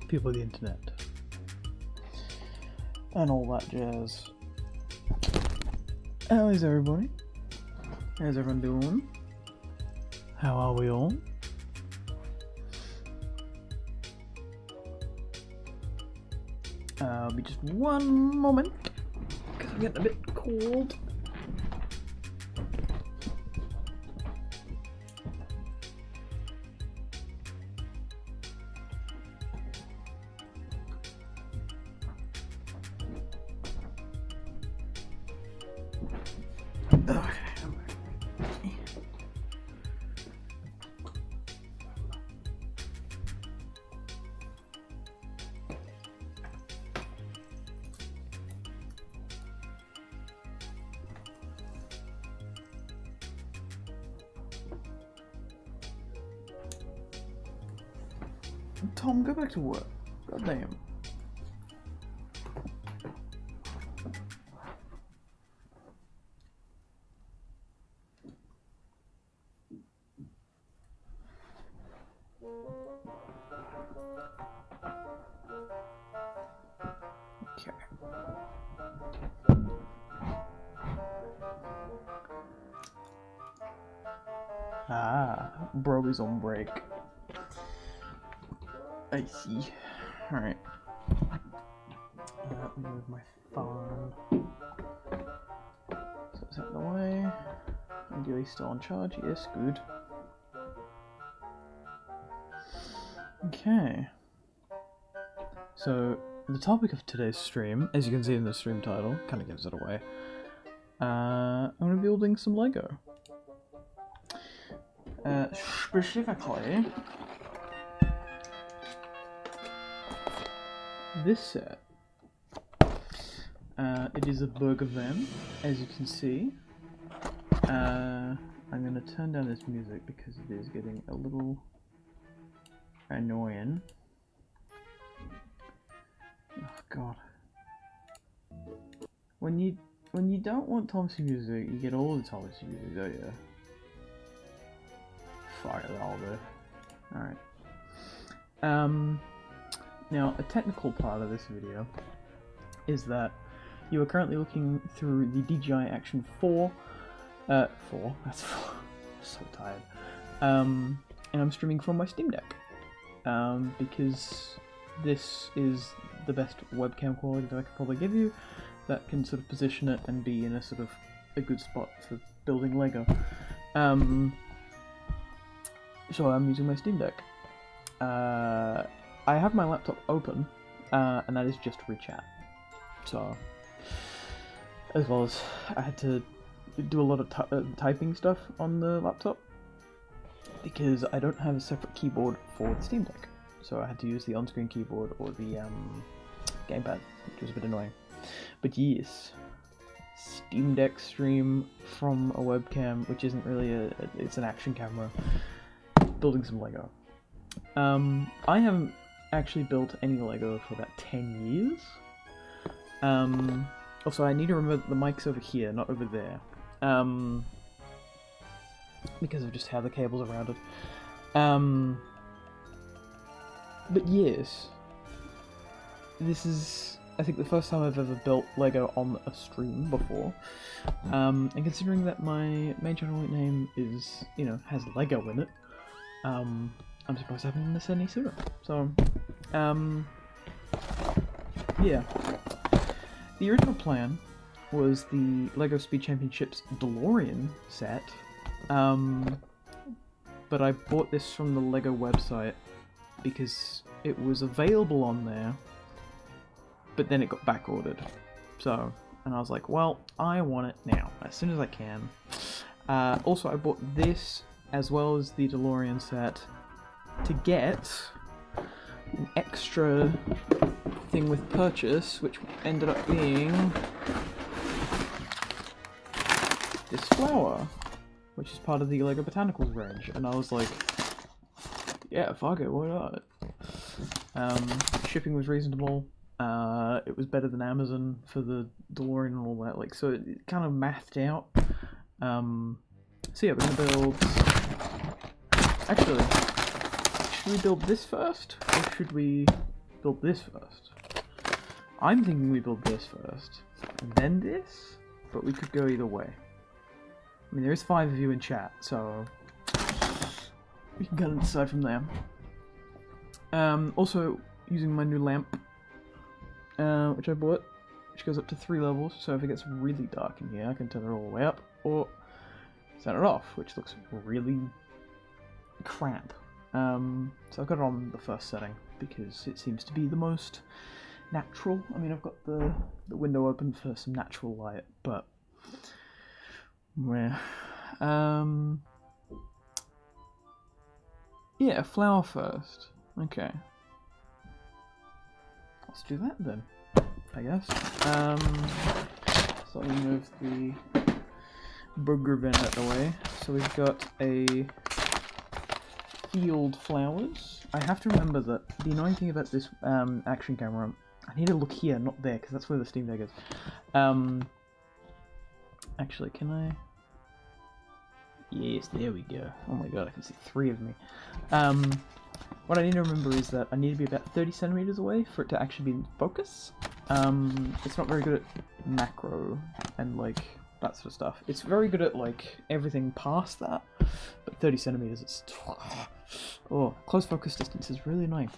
people of the internet, and all that jazz. How is everybody? How's everyone doing? How are we all? Be just one moment, because I'm getting a bit cold. Tom, go back to work. God damn. Okay. Bro is on break. I see. Alright. Move my phone. So it's out of the way. Ideally still on charge. Yes, good. Okay. So, the topic of today's stream, as you can see in the stream title, kind of gives it away. I'm going to be building some Lego. Specifically, this set. It is a burger van, as you can see. I'm going to turn down this music because it is getting a little annoying. Oh god. When you don't want Thompson music, you get all the Thompson music, don't you? Fuck it, that'll do. Alright. Now, a technical part of this video is that you are currently looking through the DJI Action 4. That's 4. I'm so tired. And I'm streaming from my Steam Deck. Because this is the best webcam quality that I could probably give you that can sort of position it and be in a sort of a good spot for building Lego. So I'm using my Steam Deck. I have my laptop open, and that is just ReChat. So, as well as I had to do a lot of typing stuff on the laptop because I don't have a separate keyboard for the Steam Deck. So I had to use the on-screen keyboard or the gamepad, which was a bit annoying. But yes, Steam Deck stream from a webcam, which isn't really it's an action camera, building some Lego. I haven't actually built any Lego for about 10 years. Also, I need to remember that the mic's over here, not over there. Because of just how the cable's are routed. But yes, this is, I think, the first time I've ever built Lego on a stream before. And considering that my main channel name is, has Lego in it, I'm surprised I haven't done this any sooner. So, yeah. The original plan was the LEGO Speed Championships DeLorean set, but I bought this from the LEGO website because it was available on there, but then it got back ordered. So, and I was like, well, I want it now, as soon as I can. Also, I bought this as well as the DeLorean set to get an extra thing with purchase, which ended up being this flower, which is part of the LEGO Botanicals range, and I was like, yeah, fuck it, why not? Shipping was reasonable, it was better than Amazon for the DeLorean and all that, like, so it kind of mathed out. So yeah, we're gonna build... Actually, should we build this first, or should we build this first. I'm thinking we build this first, and then this, but we could go either way. I mean, there is 5 of you in chat, so we can kind of decide from there. Also, using my new lamp, which I bought, which goes up to 3 levels, so if it gets really dark in here, I can turn it all the way up, or turn it off, which looks really crap. So I've got it on the first setting, because it seems to be the most natural. I mean, I've got the window open for some natural light, but where? Yeah, flower first. Okay. Let's do that then, I guess. So let me move the burger vent out the way. So we've got a field flowers. I have to remember that the annoying thing about this action camera, I need to look here, not there, because that's where the Steam Deck is. Actually, can I? Yes, there we go. Oh my god, I can see 3 of me. What I need to remember is that I need to be about 30 centimeters away for it to actually be in focus. It's not very good at macro and like that sort of stuff. It's very good at like everything past that, but 30 centimeters, it's oh, close focus distance is really annoying.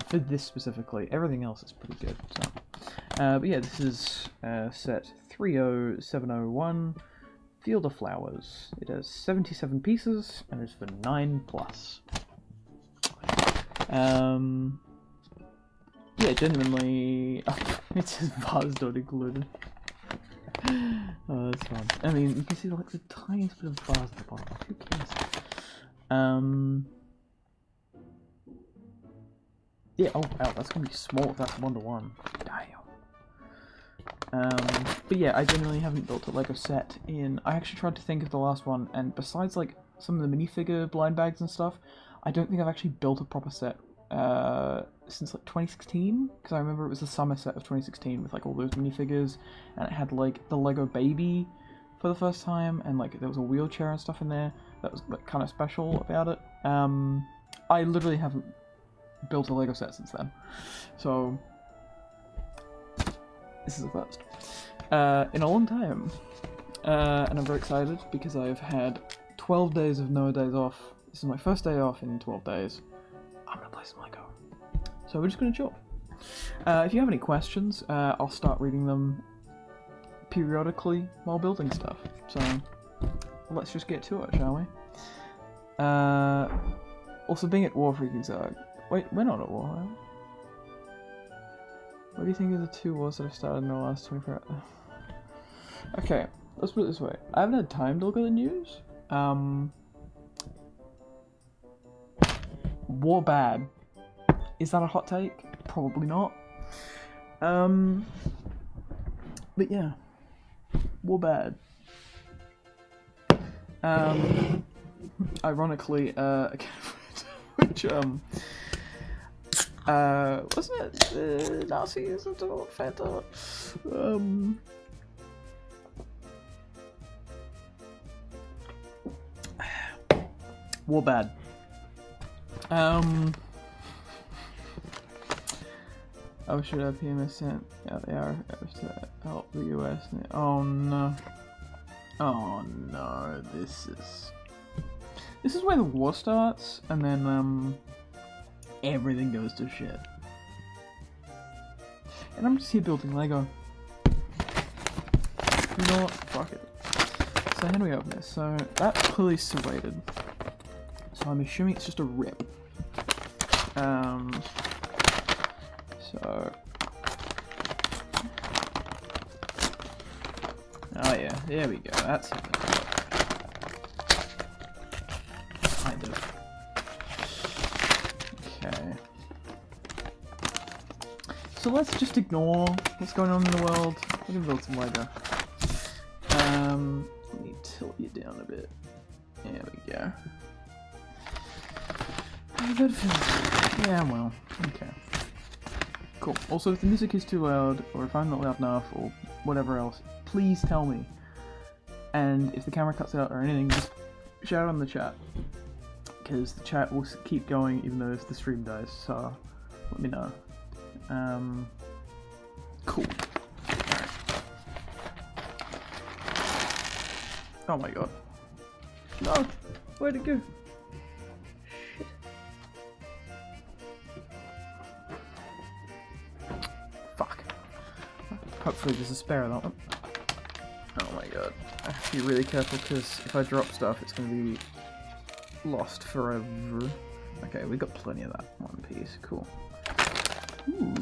For this specifically, everything else is pretty good. So, but yeah, this is set 30701. Field of Flowers. It has 77 pieces and is for 9+. Yeah, genuinely. It says vase not included. Oh, that's fun. I mean, you can see like the tiniest bit of vase at the bottom. Who cares? Yeah. Oh, wow. That's gonna be small if that's 1-to-1. Damn. But yeah, I genuinely haven't built a Lego set in... I actually tried to think of the last one, and besides like some of the minifigure blind bags and stuff, I don't think I've actually built a proper set since like 2016, because I remember it was the summer set of 2016 with like all those minifigures, and it had like the Lego baby for the first time, and like there was a wheelchair and stuff in there that was like kind of special about it. I literally haven't built a Lego set since then, so this is the first in a long time, and I'm very excited because I've had 12 days of no days off. This is my first day off in 12 days. I'm gonna play some Lego, so we're just gonna chill. If you have any questions, I'll start reading them periodically while building stuff. So let's just get to it, shall we? Also, being at War Freaking Zog. Wait, we're not at war, are we? What do you think of the 2 wars that have started in the last 24 hours? Okay, let's put it this way. I haven't had time to look at the news. War bad. Is that a hot take? Probably not. But yeah. War bad. Ironically, which, wasn't it the Nazis of the Fanta? War bad. Oh, should have PMS sent out the RFs to help the US? Oh no. Oh no, this is where the war starts, and then everything goes to shit. And I'm just here building Lego. You know what? Fuck it. So how do we open this? So that's clearly serrated. So I'm assuming it's just a rip. So... oh yeah, there we go, that's it. Kind of. Okay. So let's just ignore what's going on in the world. We can build some Lego. Let me tilt you down a bit. There we go. Yeah, well, okay. Cool. Also, if the music is too loud, or if I'm not loud enough, or whatever else, please tell me. And if the camera cuts out or anything, just shout on the chat. Because the chat will keep going even though the stream dies, so let me know. Cool. Alright. Oh my god. No! Where'd it go? Shit. Fuck. Hopefully there's a spare of that one. Oh my god. I have to be really careful because if I drop stuff it's gonna be lost forever. Okay, we got plenty of that one piece. Cool. Ooh,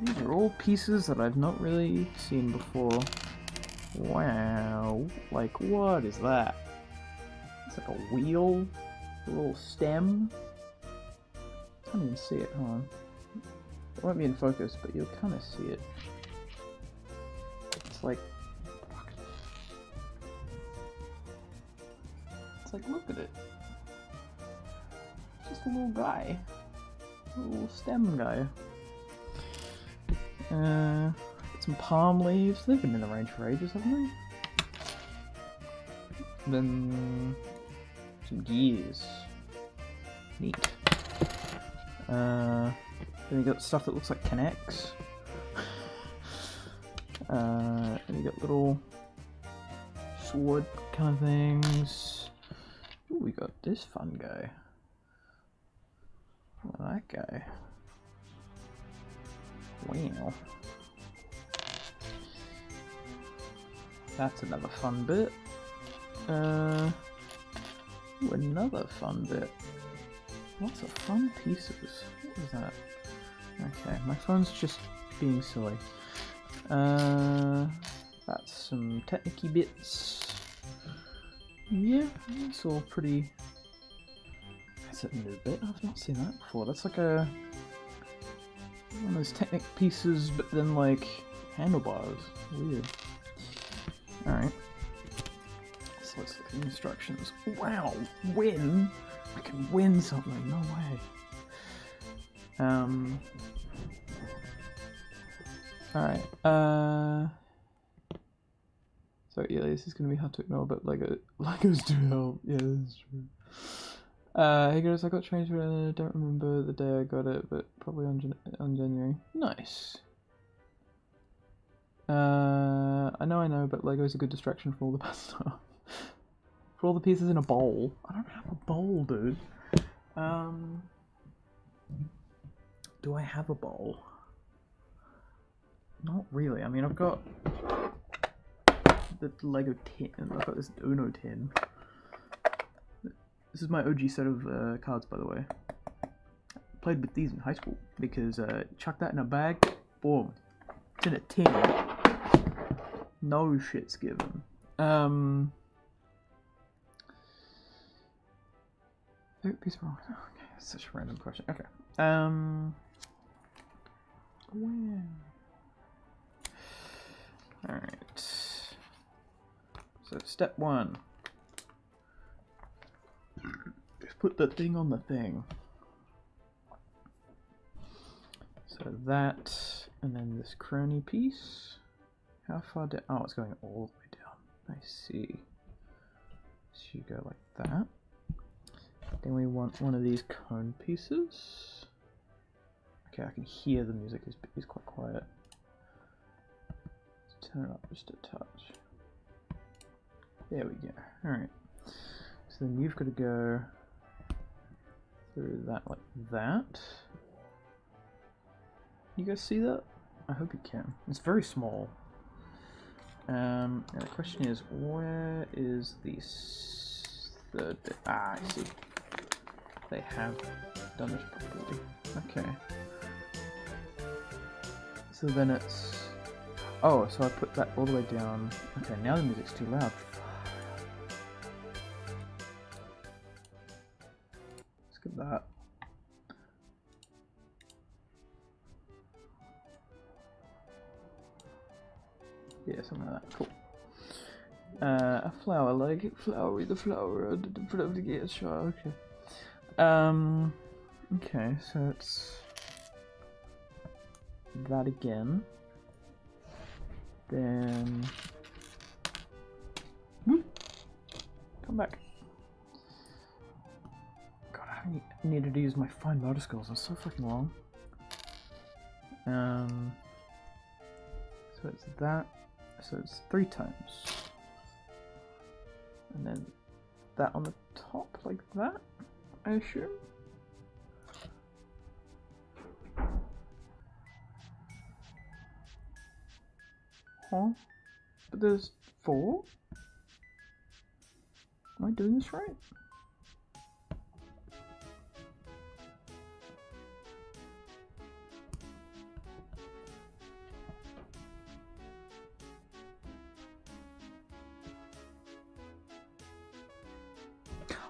these are all pieces that I've not really seen before. Wow. Like, what is that? It's like a wheel? A little stem? I can't even see it, hold on. It won't be in focus, but you'll kind of see it. It's like... Fuck. It's like, look at it. It's just a little guy. A little stem guy. Some palm leaves. They've been in the range for ages, haven't they? Then some gears. Neat. Then you got stuff that looks like connects. And you got little sword kind of things. Ooh, we got this fun guy. Look at that guy. Wow. That's another fun bit. Ooh, another fun bit. Lots of fun pieces. What is that? Okay, my phone's just being silly. That's some Technic-y bits. Yeah, it's all pretty... That's a new bit. I've not seen that before. That's like a... one of those Technic pieces, but then like handlebars. Weird. Alright. So let's look at the instructions. Wow! Win! I can win something, no way. Alright, so yeah, this is gonna be hard to ignore, but Legos do help. Yeah, that's true. Hey guys, I got changed, but I don't remember the day I got it, but probably on January. Nice. I know, but Lego's a good distraction for all the bad stuff. For all the pieces in a bowl. I don't have a bowl, dude. Do I have a bowl? Not really. I mean, I've got the Lego tin. I've got this Uno tin. This is my OG set of cards, by the way. Played with these in high school because chuck that in a bag, boom, it's in a tin. No shit's given. Favorite piece of wrong. Okay, that's such a random question. Okay. Wow. Alright. So step one. Just put the thing on the thing. So that, and then this crony piece. How far down? Oh, it's going all the way down. I see. So you go like that. Then we want one of these cone pieces. Okay, I can hear the music is quite quiet. Let's turn it up just a touch. There we go. Alright. So then you've got to go through that like that. You guys see that? I hope you can. It's very small. Now the question is, where is the third bit? Ah, I see. They have done this properly. Okay. So then it's... Oh, so I put that all the way down. Okay, now the music's too loud. Let's get that. Yeah, something like that. Cool. A flower, like it, flowery, the flower, yeah, sure, okay. Okay, so it's that again. Then whoop, come back. God, I needed to use my fine motor skills. I'm so fucking long. So it's that. So it's 3 times. And then that on the top, like that, I assume? Huh? But there's 4? Am I doing this right?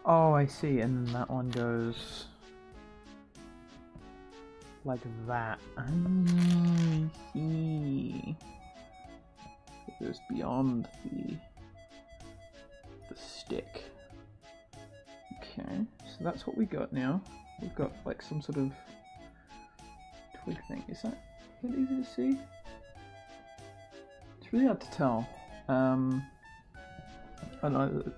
Oh, I see, and then that one goes like that. I see. It goes beyond the stick. Okay, so that's what we got now. We've got like some sort of twig thing. Is that easy to see? It's really hard to tell. I know that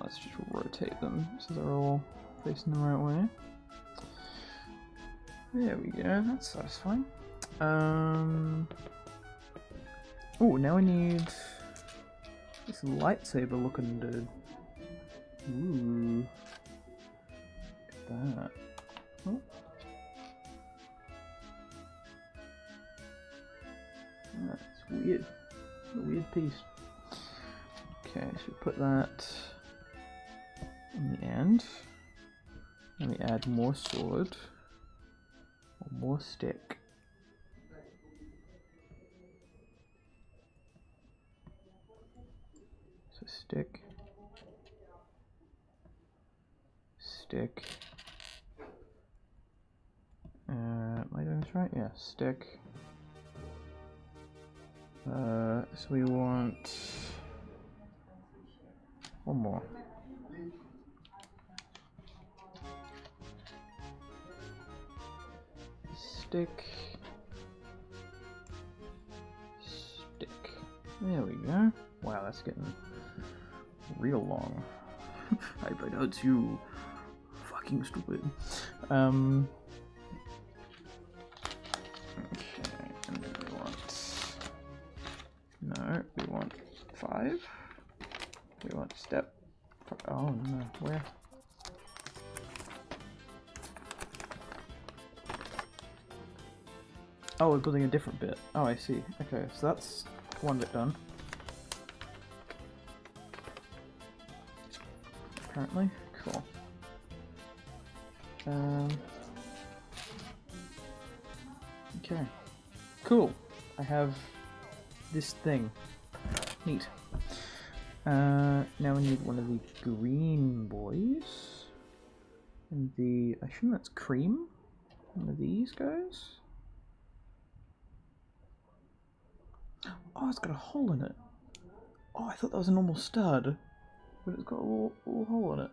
let's just rotate them so they're all facing the right way. There we go, that's satisfying. Oh, now we need this lightsaber looking dude. Ooh. Look at that. Oh. That's weird. A weird piece. Okay, so we put that in the end. And we add more sword. Or more stick. So stick. Stick. Am I doing this right? Yeah, stick. So we want one more. Stick. Stick. There we go. Wow, that's getting real long. I know it's you. Fucking stupid. Okay, and then we want... No, we want 5. We want step... Oh no, where? Oh, we're building a different bit. Oh, I see. Okay, so that's one bit done. Apparently. Cool. Okay. Cool. I have this thing. Neat. Now we need one of the green boys. And I assume that's cream? One of these guys? Oh, it's got a hole in it. Oh, I thought that was a normal stud. But it's got a little hole in it.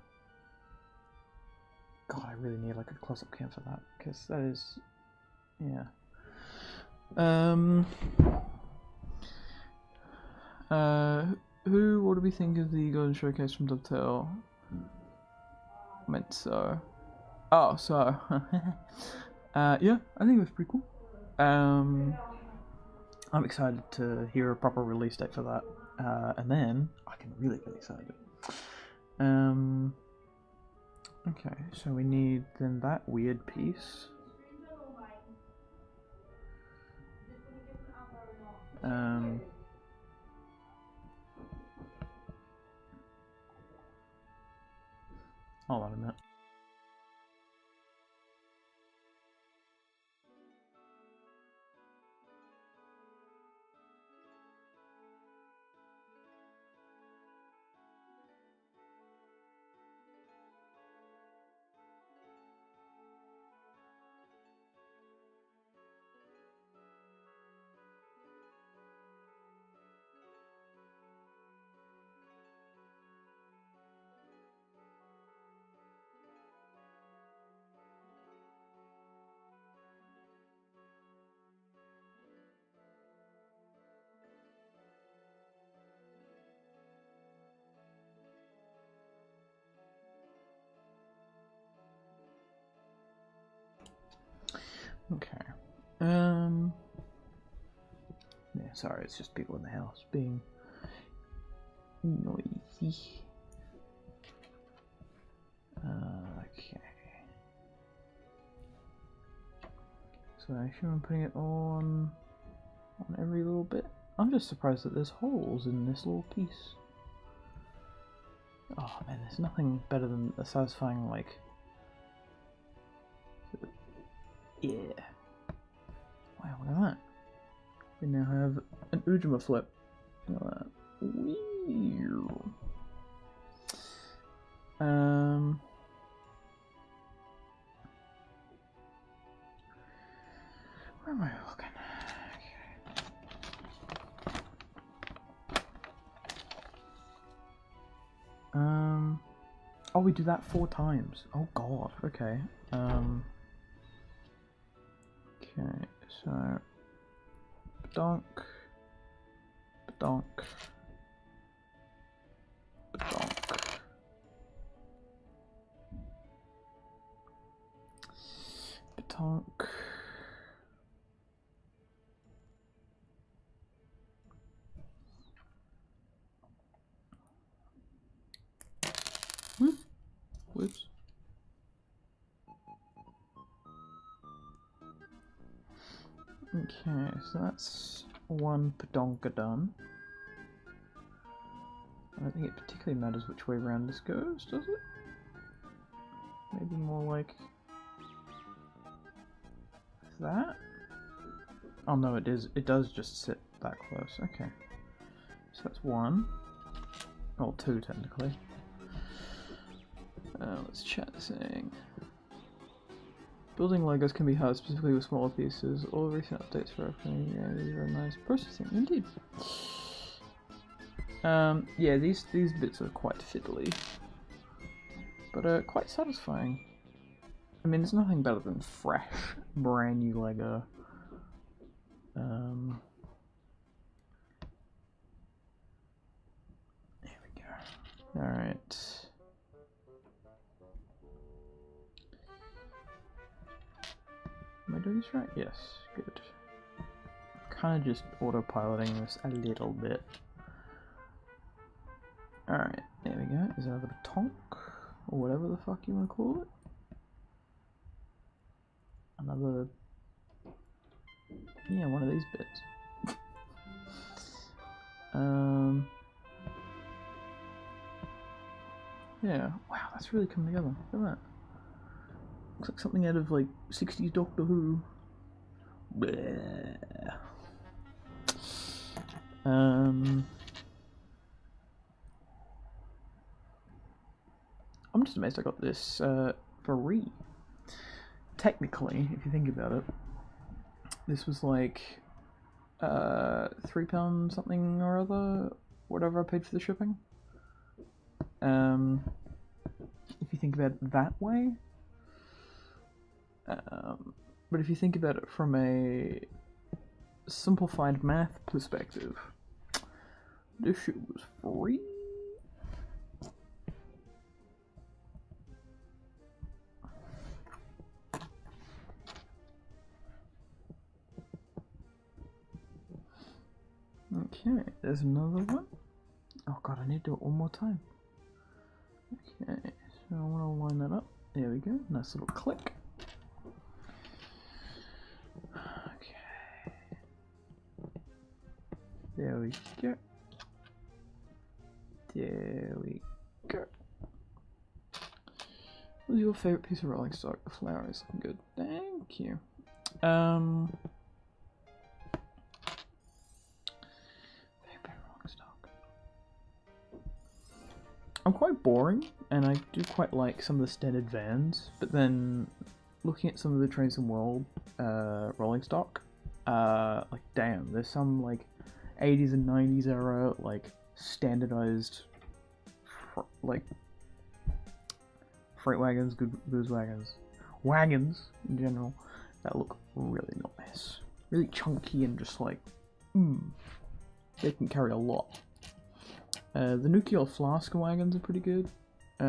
God, I really need like a close-up cam for that. Because that is... Yeah. What do we think of the Golden Showcase from Dovetail? Meant so. Oh, so. Yeah, I think it was pretty cool. I'm excited to hear a proper release date for that. And then I can really get excited. Okay, so we need then that weird piece. Hold on a minute. Okay. Yeah, sorry, it's just people in the house being noisy. Okay. So I assume I'm putting it on every little bit. I'm just surprised that there's holes in this little piece. Oh man, there's nothing better than a satisfying, like... Yeah. Wow, look at that. We now have an Ujima flip. Look at that. Weird. Where am I looking? Okay. Oh, we do that 4 times. Oh god. Okay. Okay. So, badonk, badonk, badonk. Badonk. Whoops. Okay, so that's 1 badonka done. I don't think it particularly matters which way around this goes, does it? Maybe more like that? Oh no, it is. It does just sit that close. Okay. So that's 1. Well, 2 technically. Let's chat saying. Building Legos can be hard, specifically with smaller pieces. All recent updates for opening, yeah, these are nice processing. Indeed. Yeah, these bits are quite fiddly, but quite satisfying. I mean, there's nothing better than fresh, brand new Lego. There we go. All right. Am I doing this right? Yes, good. Kind of just autopiloting this a little bit. Alright, there we go. Is another tonk, or whatever the fuck you want to call it. Another... yeah, one of these bits. Yeah, wow, that's really coming together. Look at that. Looks like something out of, like, 60s Doctor Who. Bleh. I'm just amazed I got this for free. Technically, if you think about it, this was like £3 something or other, whatever I paid for the shipping. If you think about it that way. But if you think about it from a simplified math perspective, this shit was free. Okay, there's another one. Oh god, I need to do it one more time. Okay, so I want to line that up. There we go, nice little click. Okay. There we go. There we go. What's your favorite piece of rolling stock? The flower is looking good. Thank you. I'm quite boring, and I do quite like some of the standard vans, but then looking at some of the Trains and World rolling stock, like damn, there's some like 80s and 90s era like standardized like freight wagons, goods wagons in general that look really nice, really chunky and just like they can carry a lot. The nuclear flask wagons are pretty good. I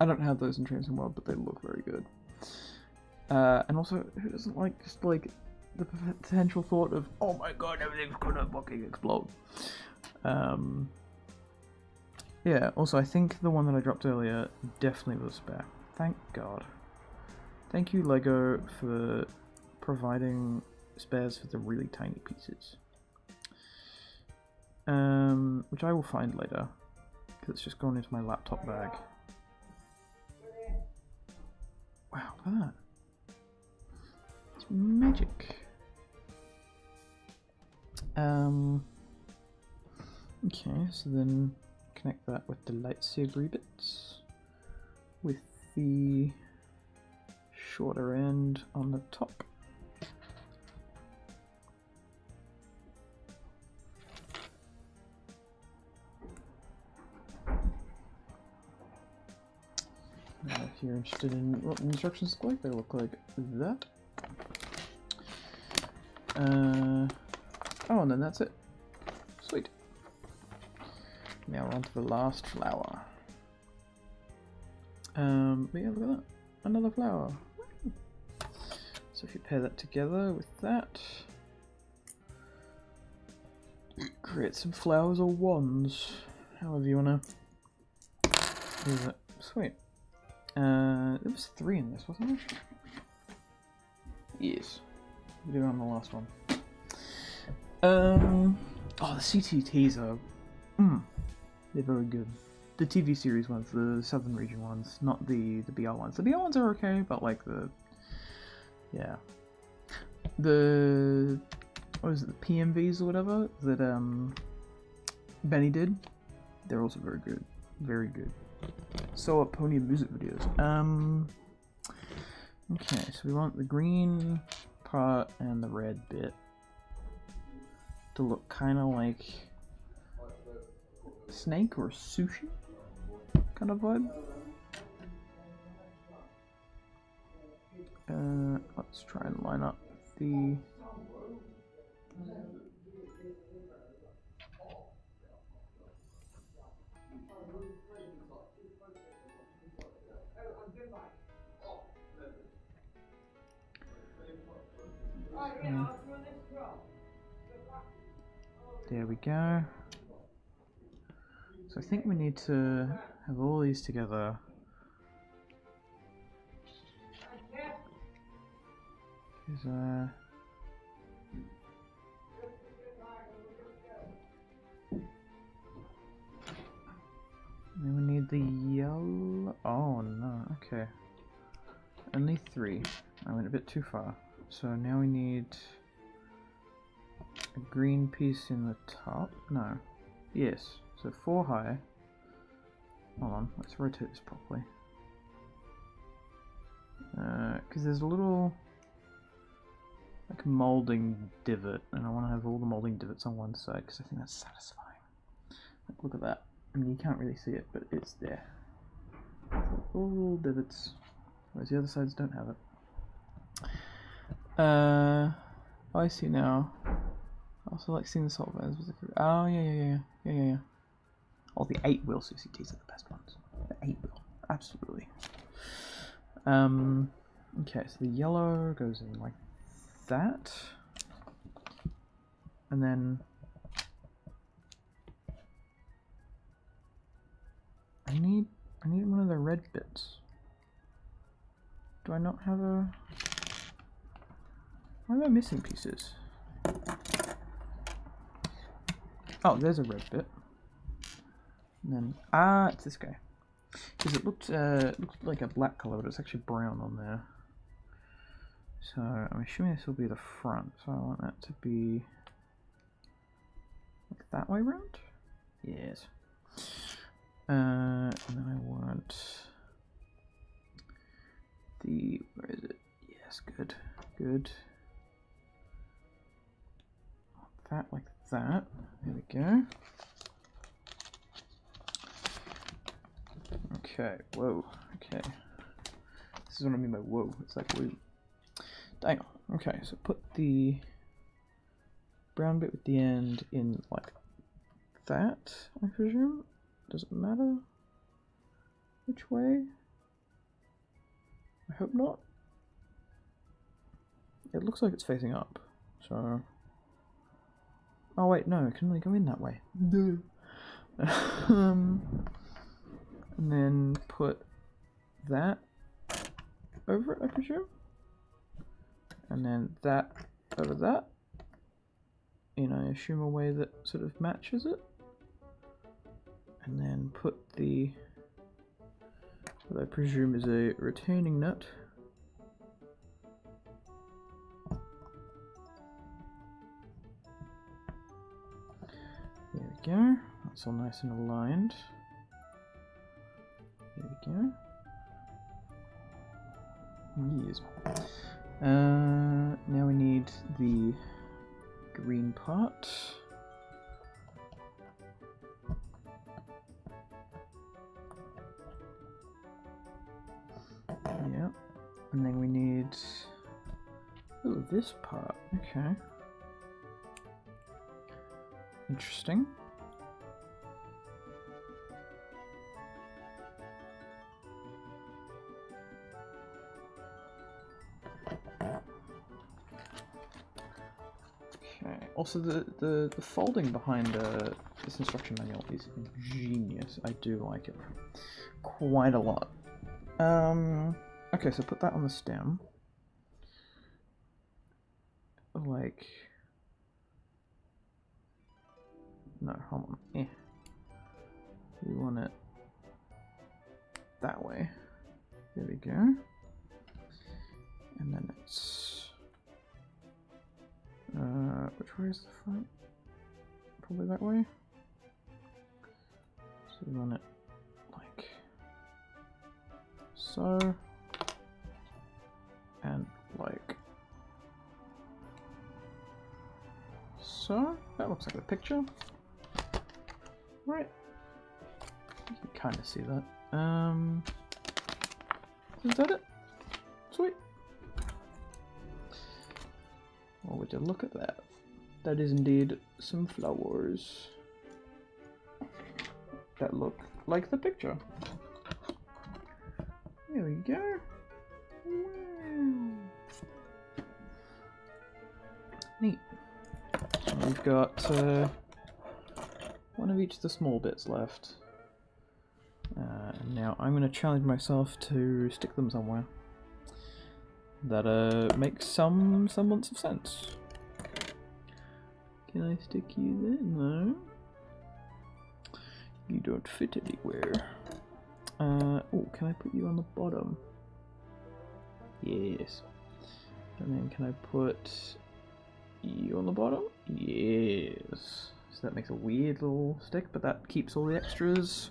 don't have those in Trains and World, but they look very good. And also, who doesn't like just like the potential thought of, oh my god, everything's gonna fucking explode. Yeah, also I think the one that I dropped earlier definitely was spare. Thank god. Thank you, LEGO, for providing spares for the really tiny pieces. Which I will find later, because it's just gone into my laptop bag. Wow, look at that. It's magic. Okay, so then connect that with the lightsaber bits, with the shorter end on the top. Now, if you're interested in what the instructions look like, they look like that. Oh, and then that's it. Sweet. Now we're on to the last flower. But yeah, look at that. Another flower. So if you pair that together with that, create some flowers or wands, however you wanna use it. Sweet. There was 3 in this, wasn't there? Yes. We do on the last one. Oh, the CTTs are... they're very good. The TV series ones, the Southern Region ones, not the BR ones. The BR ones are okay, but like the... yeah. The... what is it, the PMVs or whatever that Benny did? They're also very good. Very good. So are Pony music videos. Okay, so we want the green part and the red bit to look kind of like snake or sushi kind of vibe. Let's try and line up the... there we go. So I think we need to have all these together. Then we need the yellow... oh no, okay. Only 3. I went a bit too far. So now we need a green piece in the top. No. Yes. So 4 high. Hold on, let's rotate this properly. Because there's a little like molding divot, and I want to have all the molding divots on one side because I think that's satisfying. Like, look at that. I mean, you can't really see it, but it's there. All divots, whereas the other sides don't have it. I see now. I also like seeing the salt vans. Oh yeah. Oh, the 8-wheel CCTs are the best ones. The 8-wheel, absolutely. Okay, so the yellow goes in like that, and then I need one of the red bits. Do I not have a... why am I missing pieces? Oh, there's a red bit. And then it's this guy. Because it looked like a black color, but it's actually brown on there. So I'm assuming this will be the front. So I want that to be like that way round. Yes. And then I want the... where is it? Yes, good. That like that. There we go. Okay, whoa, okay. This is what I mean by whoa, it's like whoa. Dang on. Okay, so put the brown bit with the end in like that, I presume? Does it matter which way? I hope not. it looks like it's facing up. So, oh wait, no, it can only go in that way. And then put that over it, I presume, and then that over that, in I assume a way that sort of matches it, and then put the what I presume is a retaining nut there we go, that's all nice and aligned. There we go. Yes. Now we need the green part. Yeah. And then we need this part. Okay. Interesting. Also, the folding behind this instruction manual is genius. I do like it quite a lot. Okay, so put that on the stem. Like, no, hold on. We want it that way. There we go. And then it's which way is the front? Probably that way. So we want it like so, and like so. That looks like the picture, right? You can kind of see that. Is that it? Sweet. Well, would you look at that? That is indeed some flowers that look like the picture. There we go. Wow. Neat. And we've got one of each of the small bits left. And now I'm going to challenge myself to stick them somewhere that makes some semblance of sense. Can I stick you there? No. You don't fit anywhere. Oh, can I put you on the bottom? Yes. And then can I put you on the bottom? Yes. So that makes a weird little stick, but that keeps all the extras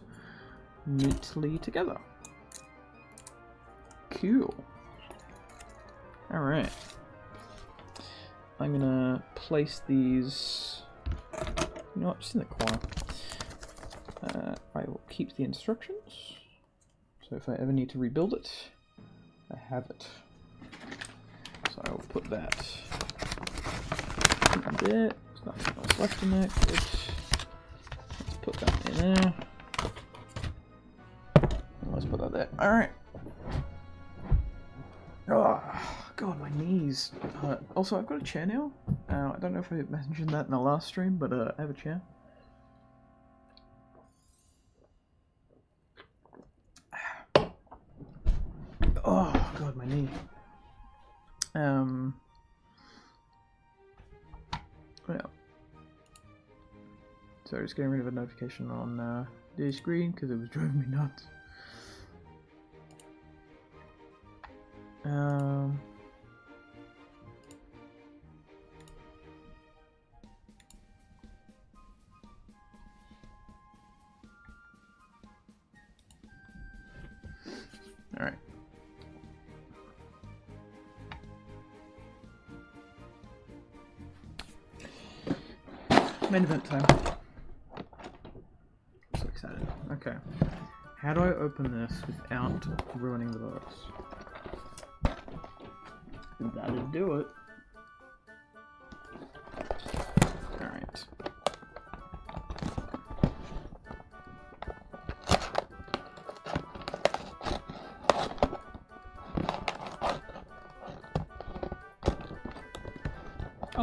neatly together. Cool. Alright. I'm gonna place these, you know what, just in the corner. I will keep the instructions, so if I ever need to rebuild it, I have it. So I will put that in there. There's nothing else left in there. Good. Let's put that in there. And let's put that there. Alright. Oh, God, my knees hurt. Also, I've got a chair now. I don't know if I mentioned that in the last stream, but I have a chair. Oh, God, my knee. Yeah. So just getting rid of a notification on the screen because it was driving me nuts. All right. Main event time. I'm so excited. Okay. How do I open this without ruining the box? That'll do it. Alright.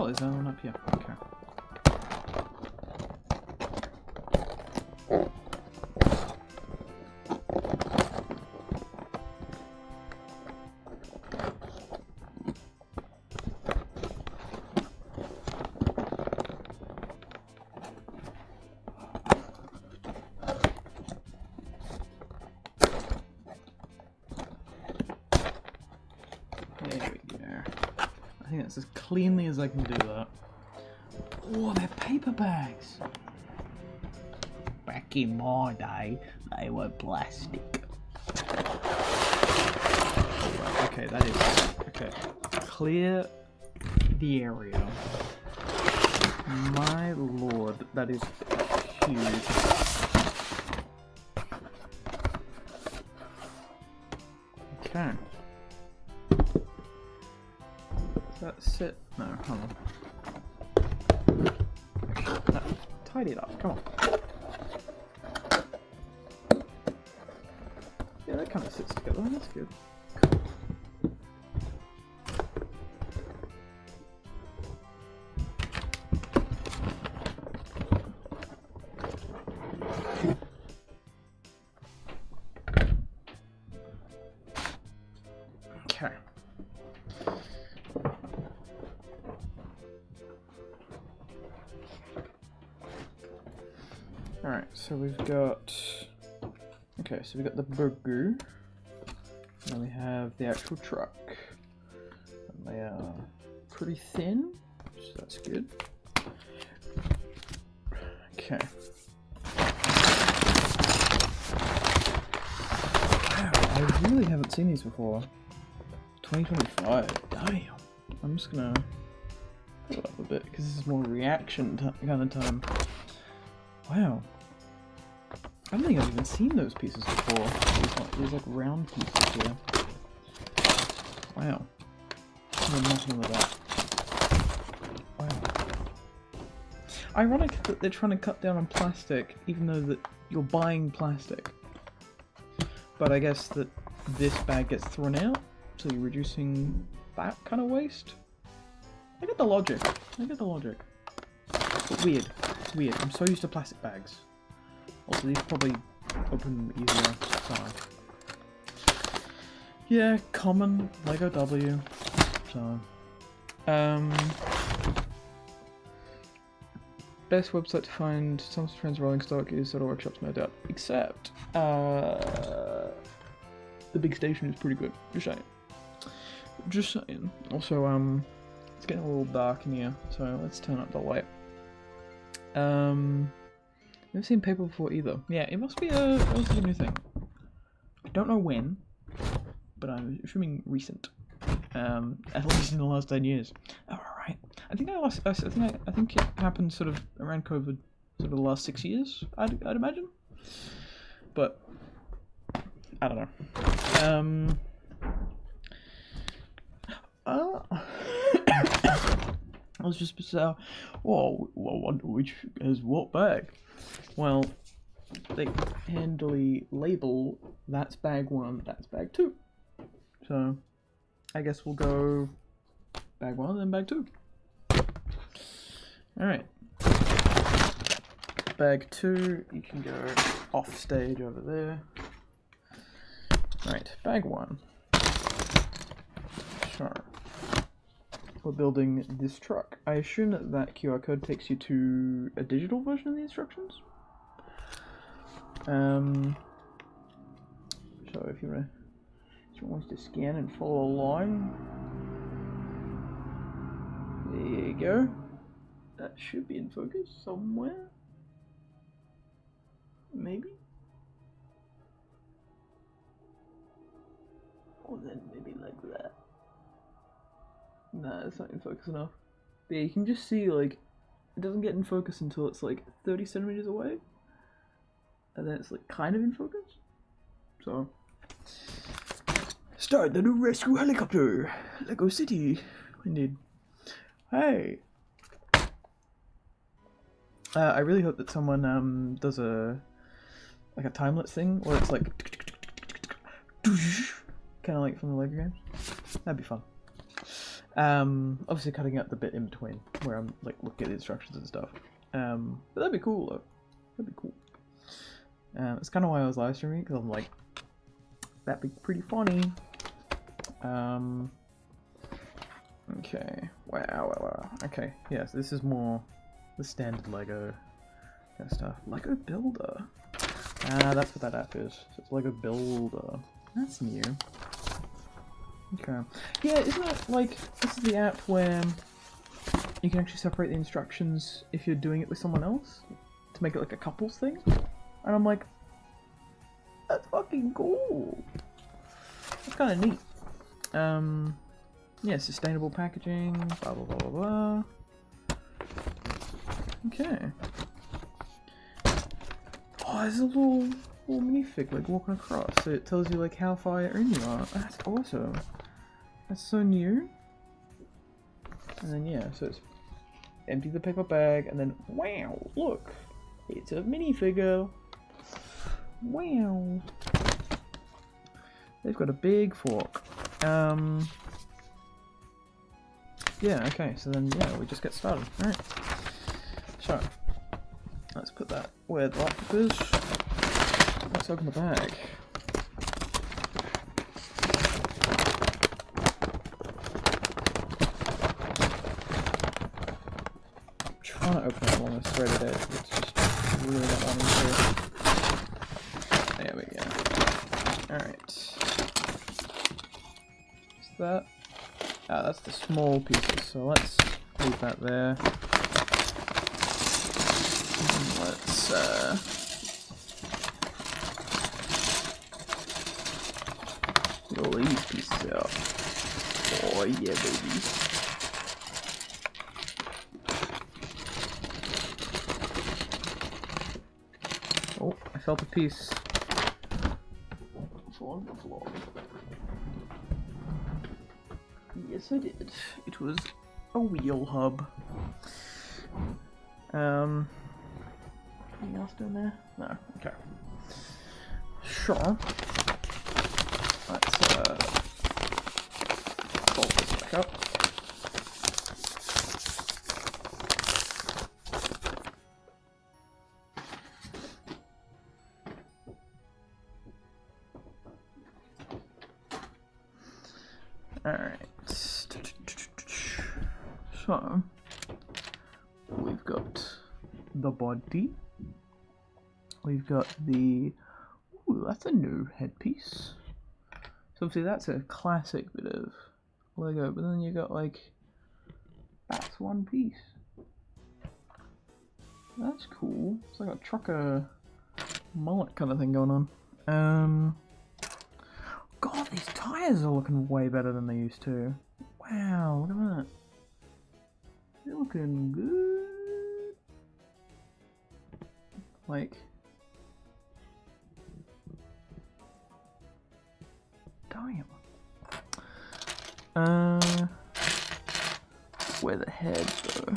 is there one up here? Okay. There we go. I think that's as cleanly as I can do that. Oh, they're paper bags. Back in my day, they were plastic. Right, okay, that is... Okay. Clear the area. My lord, that is huge. Okay. That's it. No, hold on. No, tidy it up, come on. Yeah, that kind of sits together, that's good. Okay. Alright, so we've got... Okay, so we've got the burger. And we have the actual truck. And they are pretty thin, so that's good. Okay. Wow, I really haven't seen these before. 2025, damn. I'm just gonna put it up a bit because this is more reaction kind of time. Wow. I don't think I've even seen those pieces before. These like round pieces here. Wow. I know nothing with that. Wow. Ironic that they're trying to cut down on plastic, even though that you're buying plastic. But I guess that this bag gets thrown out, so you're reducing that kind of waste. I get the logic. I get the logic. But weird. It's weird. I'm so used to plastic bags. Also, these probably open easier. So. Yeah, common Lego W. So, best website to find some friends rolling stock is Soda Workshops, no doubt. Except, the big station is pretty good. Just saying. Just saying. Also, it's getting a little dark in here, so let's turn up the light. Never seen paper before either. Yeah, it must be a relatively new thing. I don't know when, but I'm assuming recent. At least in the last 10 years. Oh, alright. I think it happened sort of around COVID, sort of the last 6 years, I'd imagine. But I don't know. I was just saying, well, I wonder which has what bag. Well, they handily label that's bag 1, that's bag 2. So, I guess we'll go bag 1 and then bag 2. Alright. Bag 2, you can go off stage over there. Alright, bag 1. Sure. We're building this truck. I assume that that QR code takes you to a digital version of the instructions. So if you want to scan and follow along, there you go. That should be in focus somewhere. Maybe. Or then maybe like that. Nah, it's not in focus enough. But yeah, you can just see, like, it doesn't get in focus until it's like 30 centimeters away. And then it's like kind of in focus. So, start the new rescue helicopter! Lego City! Indeed. Hey! I really hope that someone does a time-lapse thing where it's like kind of like from the Lego games. That'd be fun. Obviously cutting out the bit in between where I'm like looking at the instructions and stuff. But that'd be cool though. That'd be cool. It's kind of why I was live streaming, because I'm like, that'd be pretty funny. Okay. Wow. Okay. Yes, this is more the standard Lego kind of stuff. Lego Builder. That's what that app is. So it's Lego Builder. That's new. Okay. Yeah, isn't it like, this is the app where you can actually separate the instructions if you're doing it with someone else? To make it like a couples thing? And I'm like, that's fucking cool. That's kind of neat. Yeah, sustainable packaging, blah blah blah blah blah. Okay. Oh, there's a little minifig like walking across, so it tells you like how far in you are. That's awesome. That's so new. And then yeah, so it's empty the paper bag, and then wow, look, it's a minifigure. Wow. They've got a big fork. Yeah, okay, so then, yeah, we just get started. Alright. So, let's put that where the laptop is. Let's open the bag. I'm trying to open it along a threaded edge, but it's just really not wanting to. There we go. Alright. Is that? Ah, that's the small pieces, so let's leave that there. And let's get all these pieces out. Oh yeah, baby. Oh, I felt a piece fall on the floor. Yes, I did. It was a wheel hub. Anything else down there? No. Okay. Sure. Let's fold this back up. Alright. So, we've got the body. We've got the... Ooh, that's a new headpiece. So obviously that's a classic bit of Lego, but then you got like... That's one piece. That's cool. It's like a trucker mullet kind of thing going on. God, these tires are looking way better than they used to. Wow, look at that. They're looking good. Like, damn. Where the head though?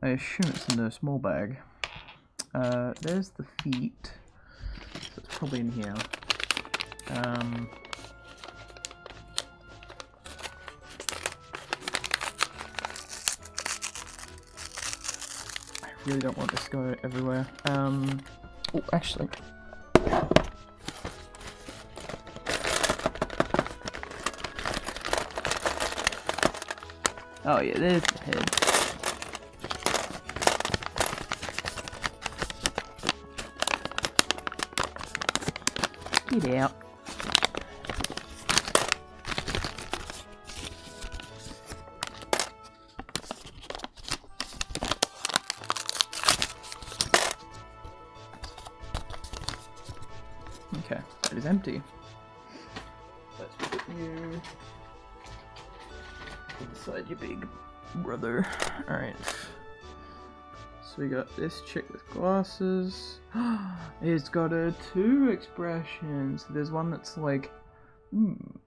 I assume it's in the small bag. There's the feet. So it's probably in here. I really don't want this to go everywhere. Oh, actually. Oh yeah, there's the head. Get out. Okay, it is empty. Let's put you inside your big brother. Alright. So we got this chick with glasses. It's got a 2 expression. So there's one that's like,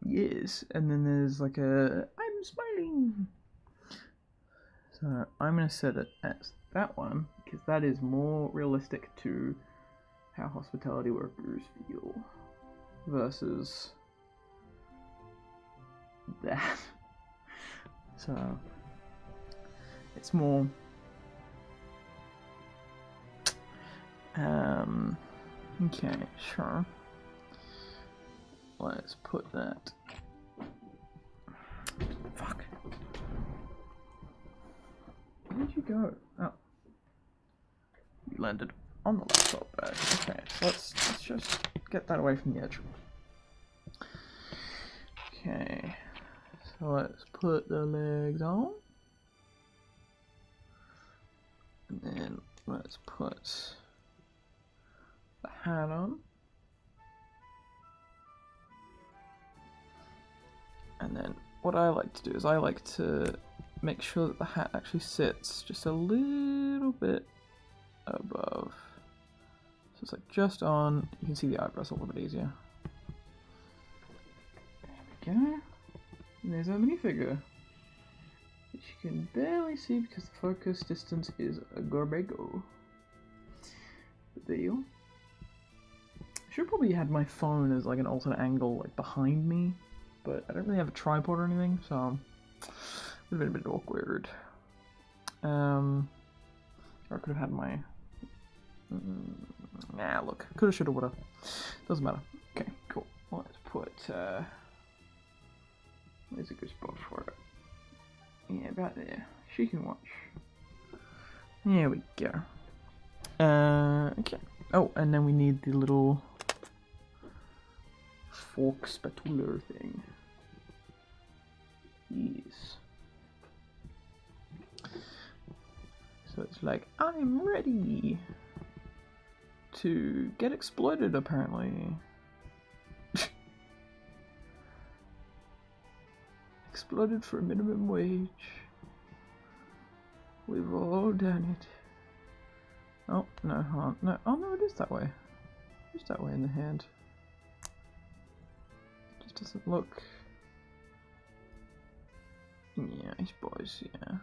yes, and then there's like a, I'm smiling. So I'm gonna set it as that one because that is more realistic to how hospitality workers feel versus that. So it's more okay, sure. Let's put that. Fuck. Where did you go? Oh. You landed on the laptop bag. Okay, so let's just get that away from the edge. Okay. So let's put the legs on. And then let's put the hat on. And then what I like to do is I like to make sure that the hat actually sits just a little bit above. So it's like just on, you can see the eyebrows a little bit easier. There we go. And there's our minifigure, which you can barely see because the focus distance is a Gorbago. But there you are. I should probably had my phone as like an alternate angle like behind me, but I don't really have a tripod or anything, so it would have been a bit awkward. Or I could have had my... nah, look. Coulda, shoulda, woulda. Doesn't matter. Okay, cool. Let's put... There's a good spot for it. Yeah, about there. She can watch. There we go. Okay. Oh, and then we need the little fork spatula thing. Yes. So it's like, I'm ready to get exploited, apparently. Exploited for minimum wage. We've all done it. Oh, no, hold on. No, oh no, it is that way. Just that way in the hand. Just doesn't look... Yeah, I suppose, yeah.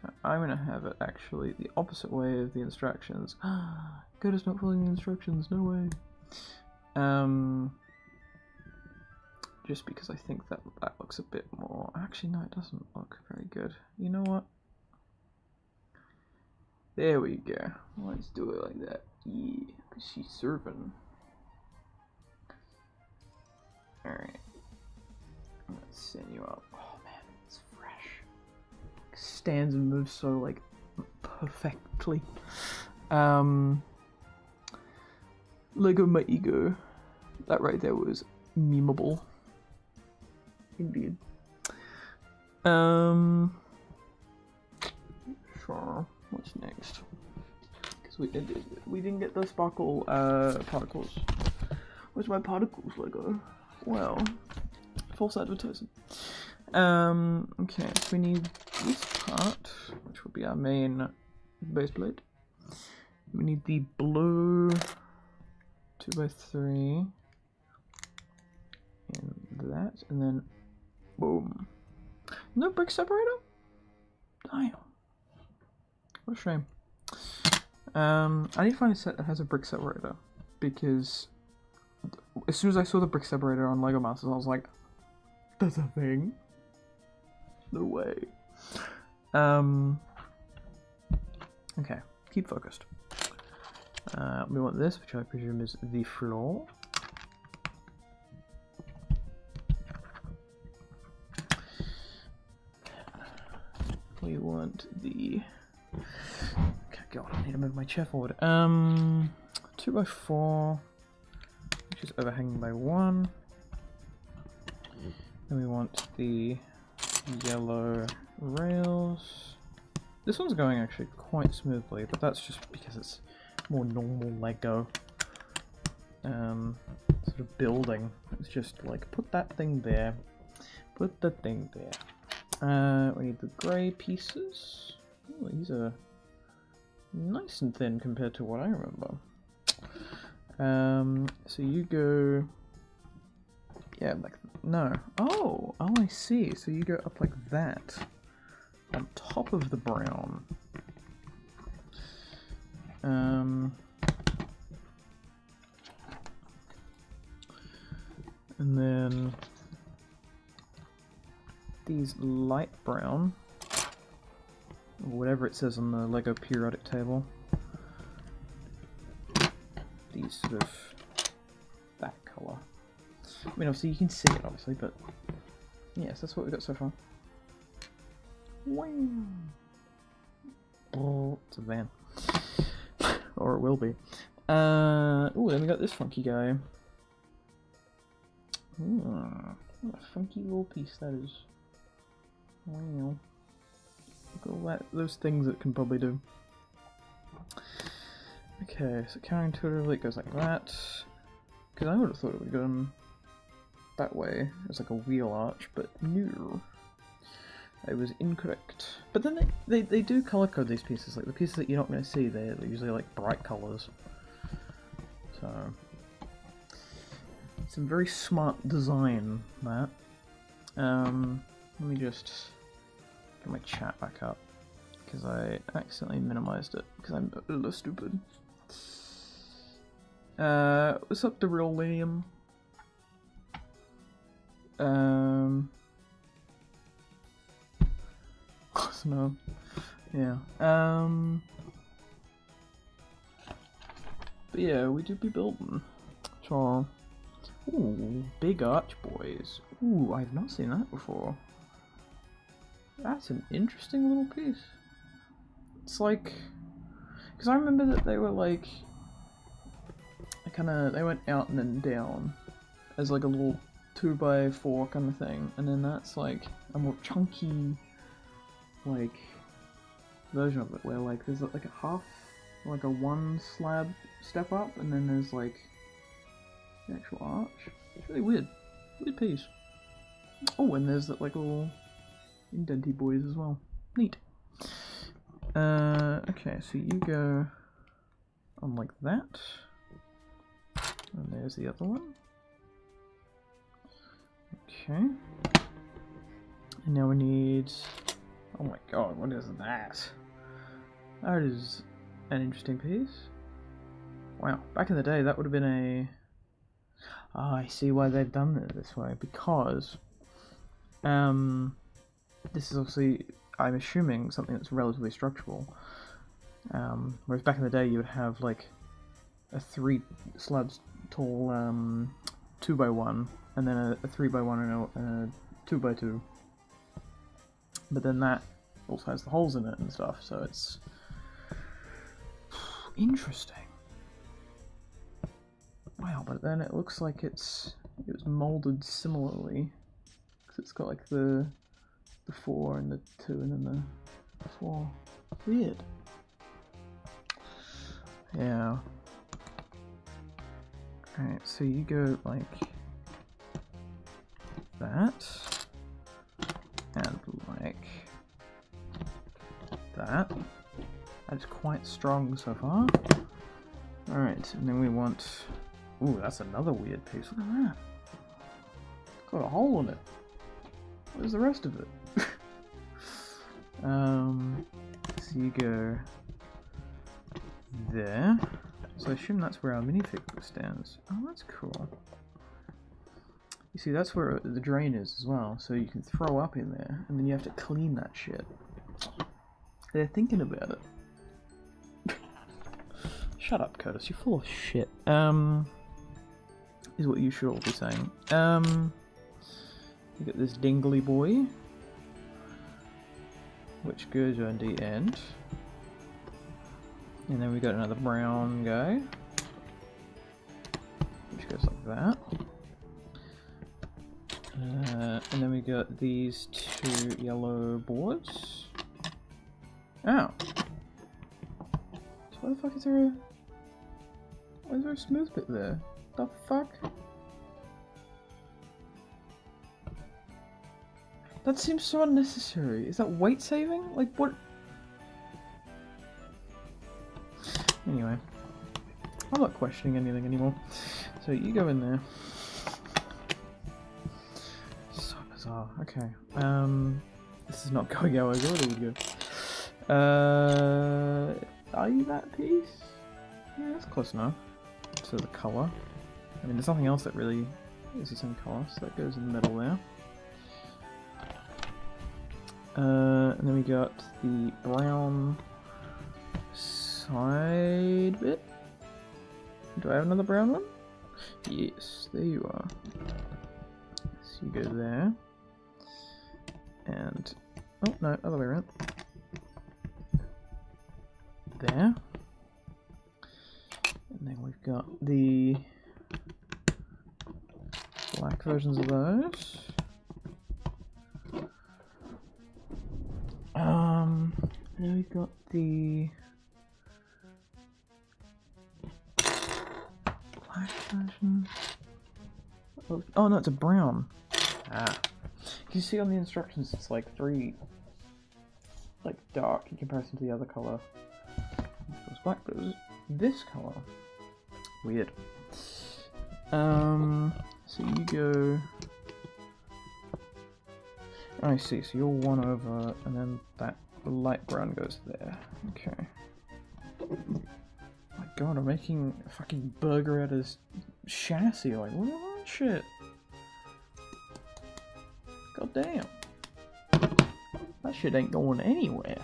So I'm gonna have it actually the opposite way of the instructions. God, it's not following the instructions, no way. Just because I think that looks a bit more... Actually, no, it doesn't look very good. You know what? There we go. Let's do it like that. Yeah, because she's serving. Alright. Let's send you up. Oh man, it's fresh. Stands and moves so, like, perfectly. Lego my ego. That right there was memeable. Indeed. Sure. What's next? Because we didn't get the sparkle particles. Where's my particles, Lego? Well, false advertising. Okay, so we need this part, which will be our main base plate. We need the blue 2x3 and that, and then boom. No brick separator? Damn. What a shame. I need to find a set that has a brick separator, because as soon as I saw the brick separator on Lego Masters, I was like, that's a thing? No way. Okay, keep focused. We want this, which I presume is the floor. We want the... Okay, God, I need to move my chair forward. 2x4, which is overhanging by 1. Then we want the yellow rails. This one's going actually quite smoothly, but that's just because it's more normal Lego sort of building. It's just like, put that thing there, put the thing there. We need the grey pieces. Oh, these are nice and thin compared to what I remember. So you go... Yeah, like... No. Oh! Oh, I see. So you go up like that. On top of the brown. And then these light brown, or whatever it says on the Lego periodic table. These sort of that colour. I mean, obviously you can see it, obviously, but yes, that's what we've got so far. Wow. Oh, it's a van. Or it will be. Ooh, then we got this funky guy. Ooh, what a funky little piece that is. Wow. Look at all that, those things it can probably do. Okay, so counterintuitively it goes like that. Because I would have thought it would have gone that way as like a wheel arch, but no. I was incorrect. But then they do colour code these pieces, like the pieces that you're not going to see, they're usually like bright colours. So, some very smart design, that. Let me just get my chat back up, because I accidentally minimized it, because I'm a little stupid. What's up, the real Liam? No. Yeah. But yeah, we do be building. So, ooh, big arch boys. Ooh, I've not seen that before. That's an interesting little piece. It's like, because I remember that they were like, they went out and then down as like a little 2x4 kind of thing, and then that's like a more chunky, like, version of it where like there's like a half, like a one slab step up, and then there's like the actual arch. It's really weird piece. Oh, and there's that like little indenty boys as well. Neat. Okay, so you go on like that, and there's the other one. Okay, and now we need. Oh my god, what is that? That is an interesting piece. Wow, back in the day that would have been a... Ah, I see why they've done it this way, because this is obviously, I'm assuming, something that's relatively structural. Whereas back in the day you would have like a 3 slabs tall 2x1, and then a 3x1 and a 2x2. But then that also has the holes in it and stuff, so it's interesting. Wow, but then it looks like it was molded similarly, because it's got like the 4 and the 2 and then the 4. Weird. Yeah. Alright, so you go like that. And like that. That's quite strong so far. Alright, and then we want... Ooh, that's another weird piece. Look at that. It's got a hole in it. Where's the rest of it? So you go there. So I assume that's where our minifig stands. Oh, that's cool. You see, that's where the drain is as well, so you can throw up in there, and then you have to clean that shit. They're thinking about it. Shut up, Curtis, you're full of shit. Is what you should all be saying. You got this dingly boy, which goes on the end. And then we got another brown guy, which goes like that. And then we got these 2 yellow boards. Oh! So why the fuck is there a... Why is there a smooth bit there? The fuck? That seems so unnecessary. Is that weight saving? Like, what? Anyway. I'm not questioning anything anymore. So you go in there. So bizarre. Okay. This is not going how I thought it would go. Are you that piece? Yeah, that's close enough. So the colour. I mean, there's nothing else that really is the same colour, so that goes in the middle there. And then we got the brown side bit. Do I have another brown one? Yes, there you are. So you go there. And, oh no, other way around. There. And then we've got the black versions of those. Then we've got the black version. Oh no, it's a brown. Ah. You see on the instructions it's like dark in comparison to the other colour. It was black, but it was this colour. Weird. So you go. I see, so you're one over, and then that light brown goes there. Okay. My god, I'm making a fucking burger out of this chassis. Like, look at that shit. God damn. That shit ain't going anywhere.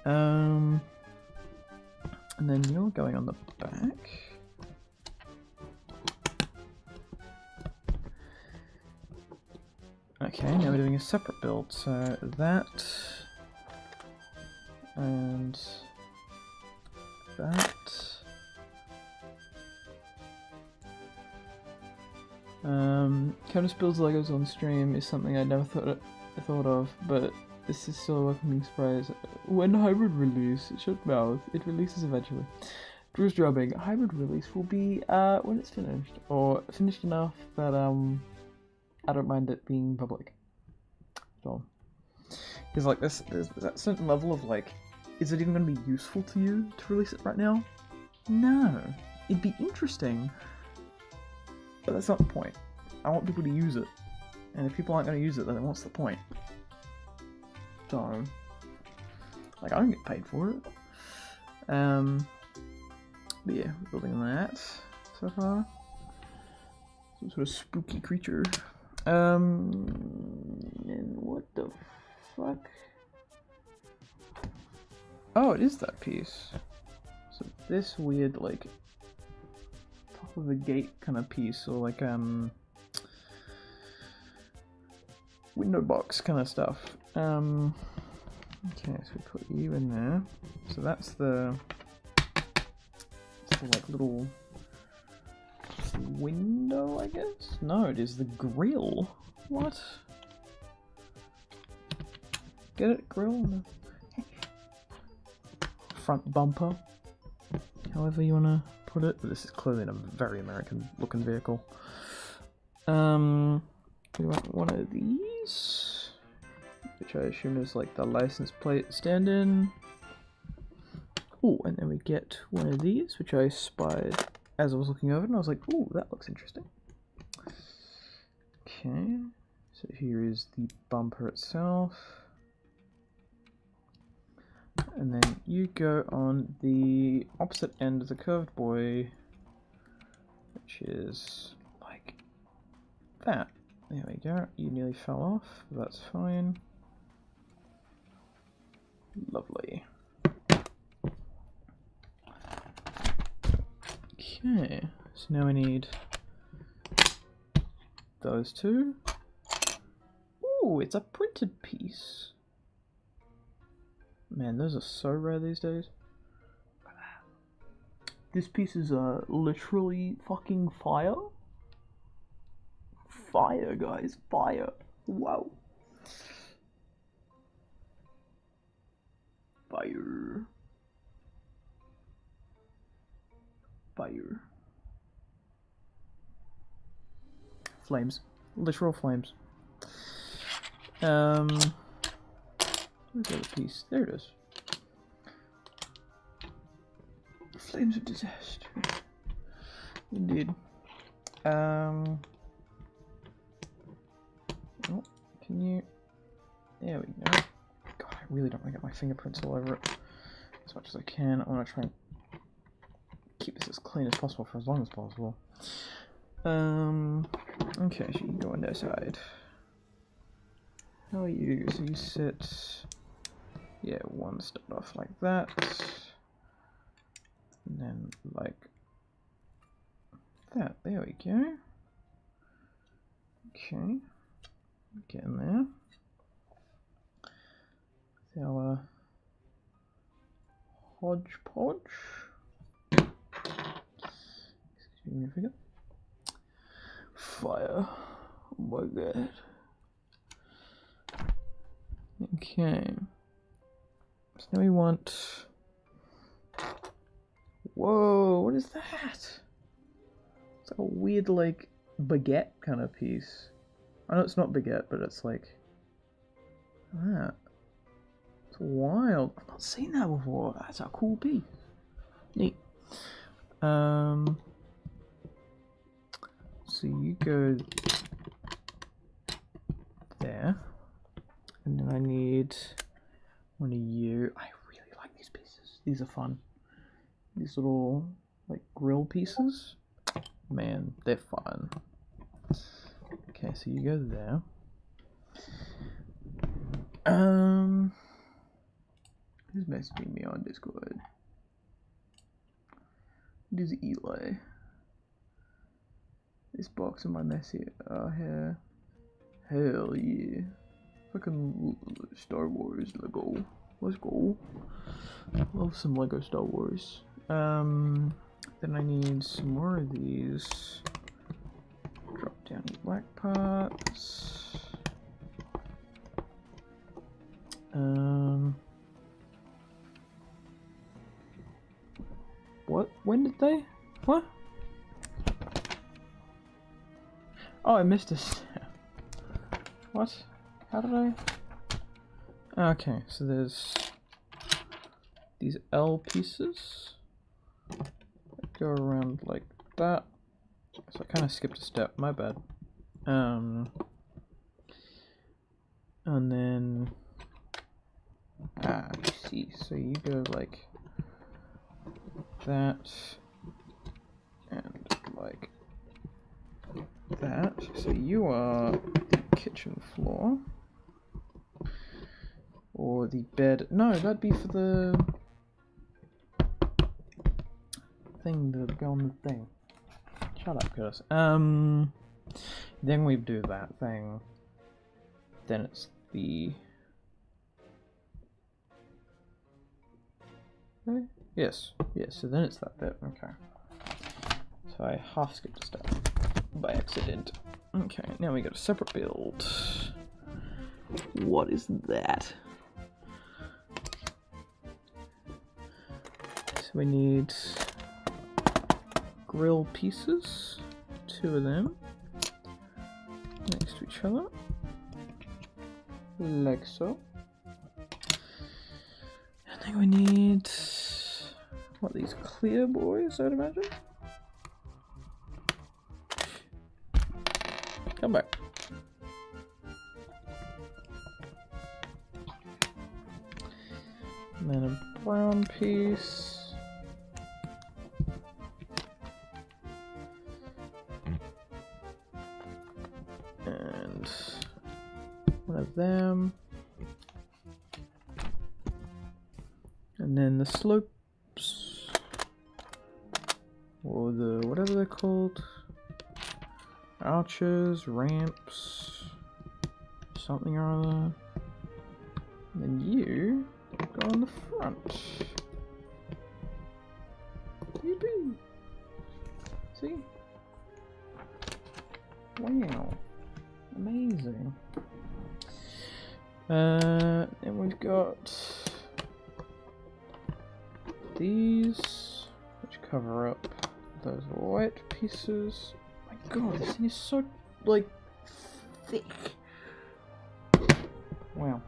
And then you're going on the back. Okay, now we're doing a separate build, so that and that. Cadmus builds Legos on stream is something I never thought of, but this is still a welcoming surprise. When hybrid release, shut mouth, it releases eventually. Drew's drubbing, hybrid release will be when it's finished, or finished enough that I don't mind it being public. So, there's like this, there's that certain level of like, is it even going to be useful to you to release it right now? No. It'd be interesting, but that's not the point. I want people to use it, and if people aren't going to use it, then what's the point? So, like, I don't get paid for it. But yeah, we're building that so far. Some sort of spooky creature. And what the fuck? Oh, it is that piece. So this weird, like, top of the gate kind of piece, or like, window box kind of stuff. Okay, so we put you in there. So that's the like little window, I guess? No, it is the grill. What? Get it? Grill? Front bumper. However you want to put it. This is clearly a very American looking vehicle. We want one of these, which I assume is like the license plate stand-in. Oh, and then we get one of these, which I spied as I was looking over, and I was like, ooh, that looks interesting. Okay, so here is the bumper itself. And then you go on the opposite end of the curved boy, which is like that. There we go, you nearly fell off, but that's fine. Lovely. Okay, so now we need those two. Ooh, it's a printed piece. Man, those are so rare these days. This piece is literally fucking fire. Fire, guys, fire. Wow. Fire. Fire. Flames. Literal flames. Where's the other piece? There it is. Flames of disaster. Indeed. Oh, can you... There we go. God, I really don't want to get my fingerprints all over it. As much as I can. I want to try and keep this as clean as possible for as long as possible. Okay, so you can go on their side. How are you? So you sit, yeah, one start off like that, and then like that. There we go. Okay, get in there. Our hodgepodge. Excuse me, I forget. Fire. Oh my god. Okay. So now we want. Whoa, what is that? It's like a weird, like, baguette kind of piece. I know it's not baguette, but it's like that. It's wild. I've not seen that before. That's a cool piece. Neat. So you go there, and then I need one of you. I really like these pieces. These are fun. These little like grill pieces. Man, they're fun. Okay, so you go there. Who's messaging me on Discord? It is Eli. This box in my messy hair. Hell yeah. Fucking Star Wars Lego. Let's go. Love some Lego Star Wars. Then I need some more of these. Drop down the black parts. What? When did they? What? Oh, I missed a step. What? How did I? Okay, so there's these L pieces that go around like that. So I kind of skipped a step. My bad. And then I see. So you go like that and like that. So you are the kitchen floor. Or the bed. No, that'd be for the thing to go on the thing. Shut up, Curtis. Then we do that thing. Then it's the. Okay. Yes. Yes. So then it's that bit. Okay. So I half skipped a step by accident. Okay. Now we got a separate build. What is that? So we need grill pieces, 2 of them, next to each other, like so. I think we need, what, these clear boys, I'd imagine? Come back. And then a brown piece. And one of them. And then the slopes. Or the, whatever they're called. Arches, ramps, something or other. And then you go on the front. Yippee! See? Wow. Amazing. And we've got these, which cover up those white pieces. My god, this thing is so, like, thick. Wow.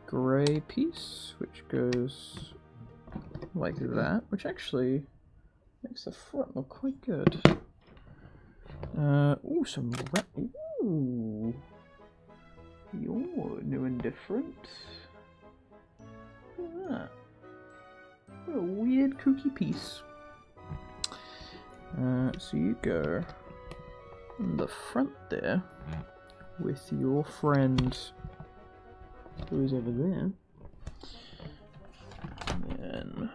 Gray piece, which goes like that, which actually makes the front look quite good. Ooh, some ooh. You're new and different. Look at that. What a weird kooky piece. So you go the front there with your friend who's over there. And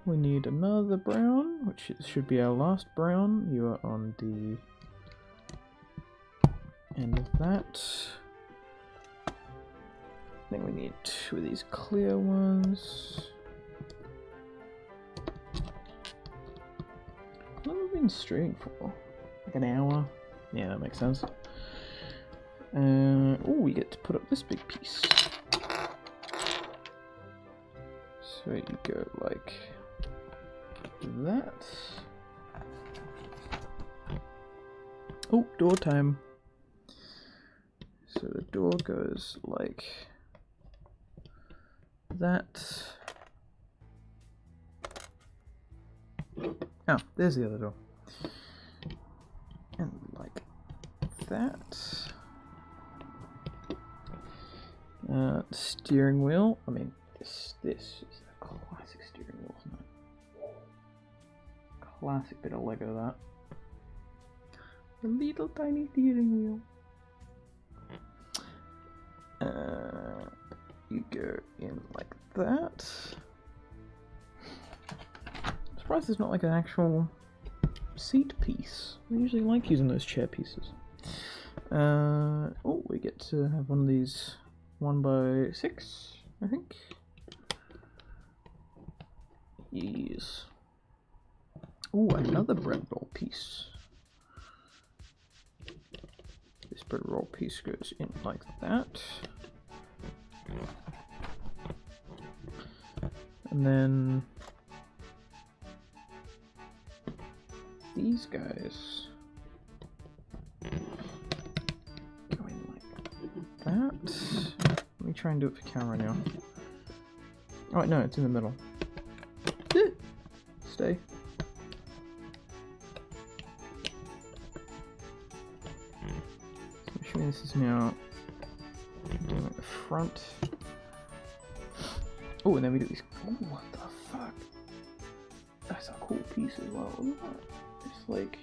we need another brown, which should be our last brown. You are on the end of that. Then we need 2 of these clear ones. How long have we been streaming for? Like an hour? Yeah, that makes sense. Oh, we get to put up this big piece. So you go like that. Oh, door time. So the door goes like that. Oh, there's the other door. And like that. Steering wheel. I mean, this is a classic steering wheel, isn't it? Classic bit of Lego, that. A little tiny steering wheel. You go in like that. I'm surprised there's not like an actual seat piece. I usually like using those chair pieces. Oh, we get to have one of these 1x6, I think. Yes. Oh, another bread roll piece. This bread roll piece goes in like that. And then these guys go in like that. Let me try and do it for camera now. Oh wait, no, it's in the middle. Stay. So this is now doing the front. Oh, and then we do these. Oh, what the fuck? That's a cool piece as well, isn't it? It's like.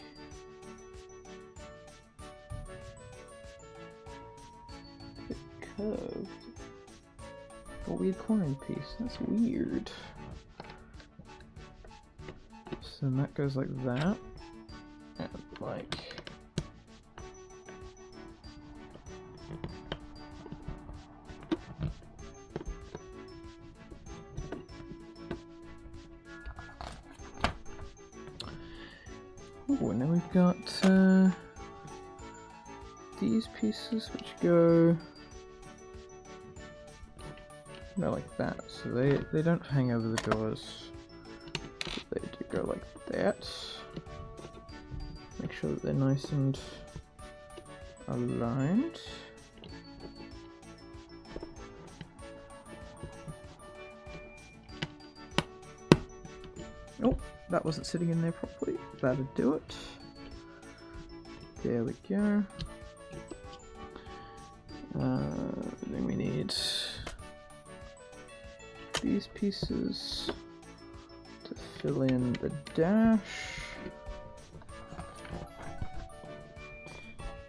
It's curved. A weird cornering piece. That's weird. So then that goes like that. And like. Oh, and then we've got these pieces which go like that. So they don't hang over the doors. They do go like that. Make sure that they're nice and aligned. Oh, that wasn't sitting in there properly. That'll do it. There we go. Then we need these pieces to fill in the dash.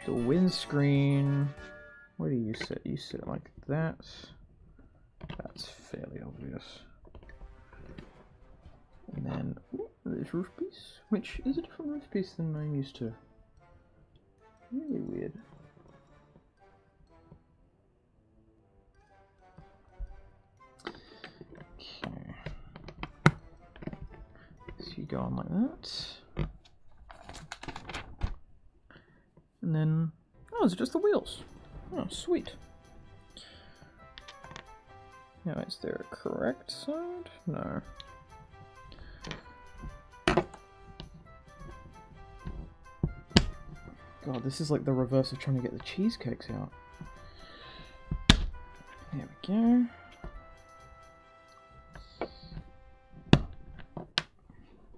The windscreen. Where do you sit? You sit like that. That's fairly obvious. And then this roof piece, which is a different roof piece than I'm used to. Really weird. Okay. So you go on like that. And then, oh, is it just the wheels? Oh, sweet. Now, is there a correct side? No. God, this is like the reverse of trying to get the cheesecakes out. There we go.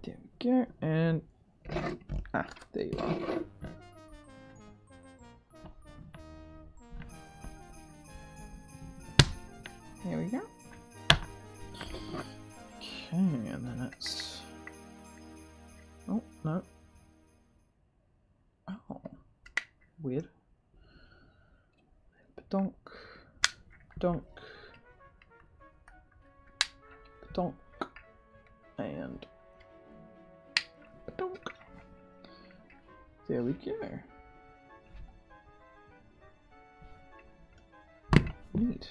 There we go, and there you are. There we go. Okay, and then that's. Oh no. Oh. Donk. Donk. Donk. And donk. There we go. Neat.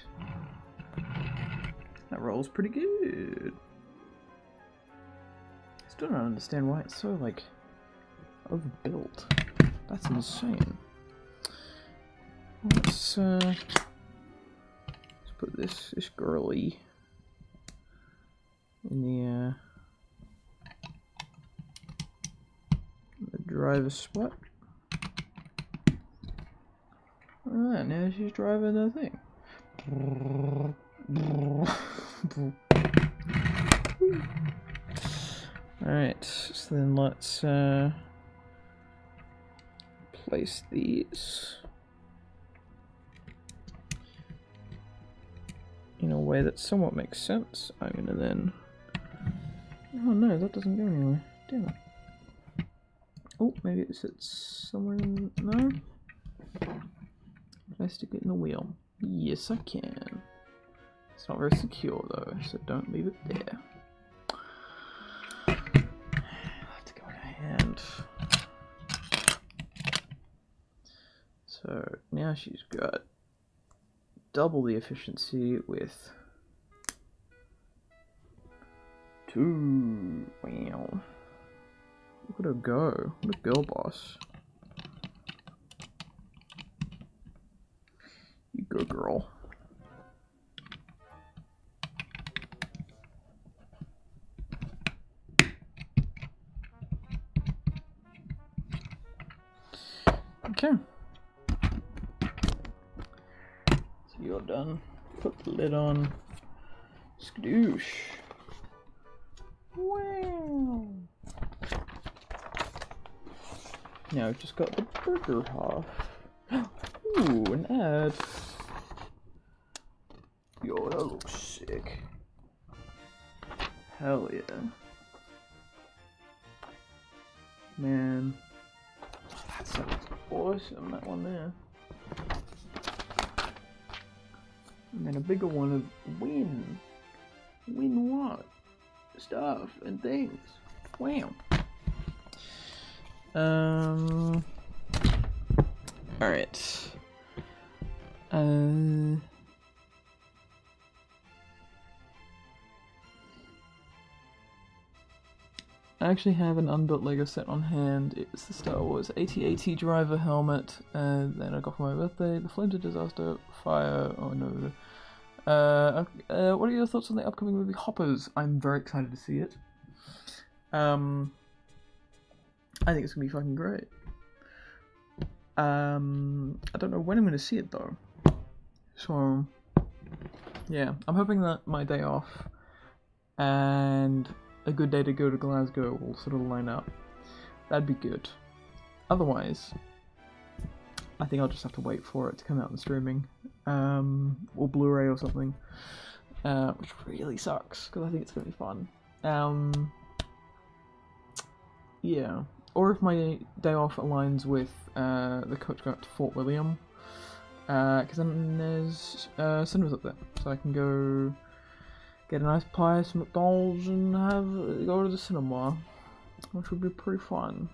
That rolls pretty good. Still don't understand why it's so, like, overbuilt. That's insane. Let's put this girly in the driver's spot. Alright, now she's driving the thing. Alright, so then let's place these in a way that somewhat makes sense. I'm gonna then... Oh no, that doesn't go anywhere. Damn it. Oh, maybe it sits somewhere in... No? Can I stick it in the wheel? Yes, I can. It's not very secure though, so don't leave it there. I'll have to go in a hand. So now she's got double the efficiency with 2. Wow. Look at her go. What a girl boss. You go, girl. Okay. So you're done. Put the lid on. Skadoosh. Wow. Now I've just got the burger half. Ooh, an ad. Yo, that looks sick. Hell yeah. Man. That sounds awesome, that one there. And then a bigger one of win. Win what? Stuff and things. Wow. Alright. I actually have an unbuilt Lego set on hand. It's the Star Wars AT-AT driver helmet, and then I got for my birthday the Flint Disaster Fire. Oh no. What are your thoughts on the upcoming movie Hoppers? I'm very excited to see it. I think it's gonna be fucking great. I don't know when I'm gonna see it though. So yeah, I'm hoping that my day off and a good day to go to Glasgow will sort of line up. That'd be good. Otherwise, I think I'll just have to wait for it to come out in streaming, or Blu-ray or something, which really sucks because I think it's gonna be fun. Yeah, or if my day off aligns with the coach going up to Fort William, because then there's cinemas up there, so I can go get a nice pie, some McDonald's, and go to the cinema, which would be pretty fun.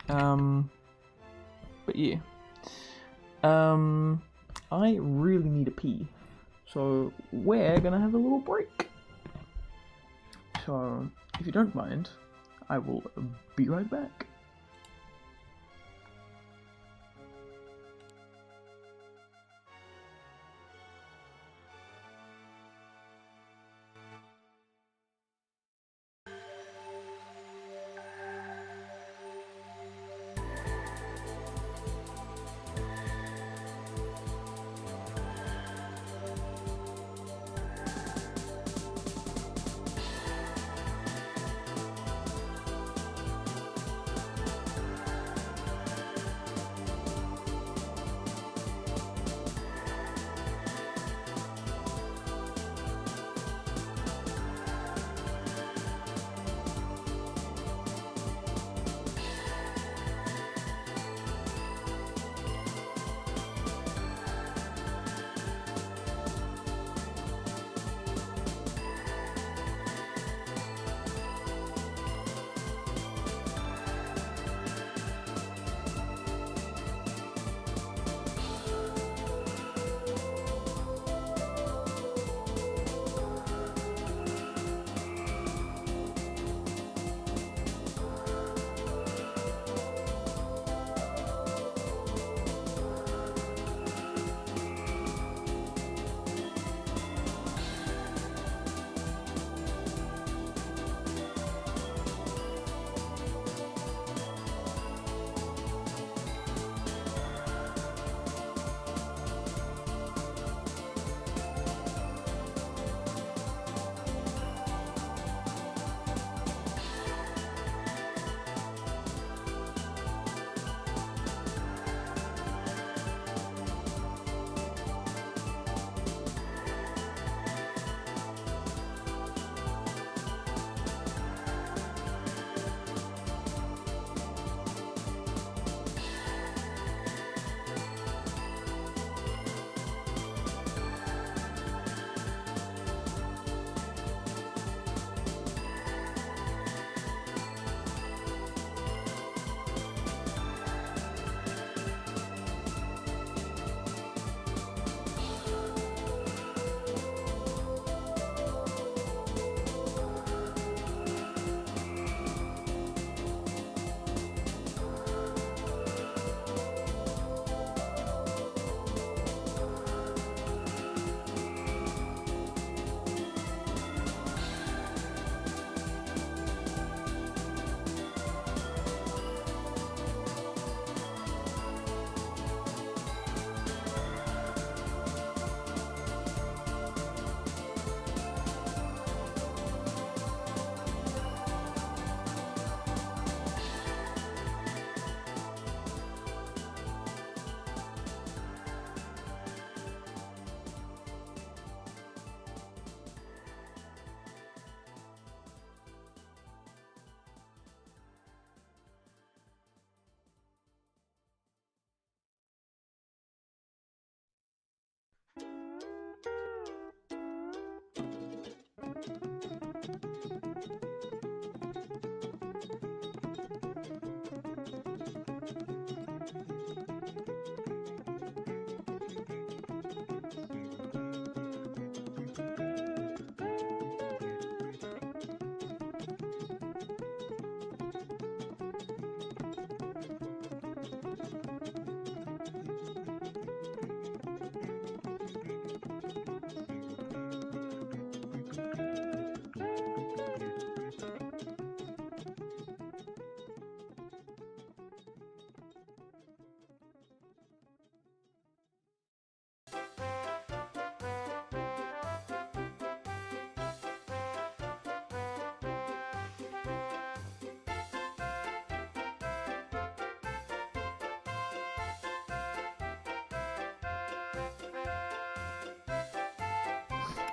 But yeah, I really need a pee, so we're gonna have a little break. So if you don't mind, I will be right back.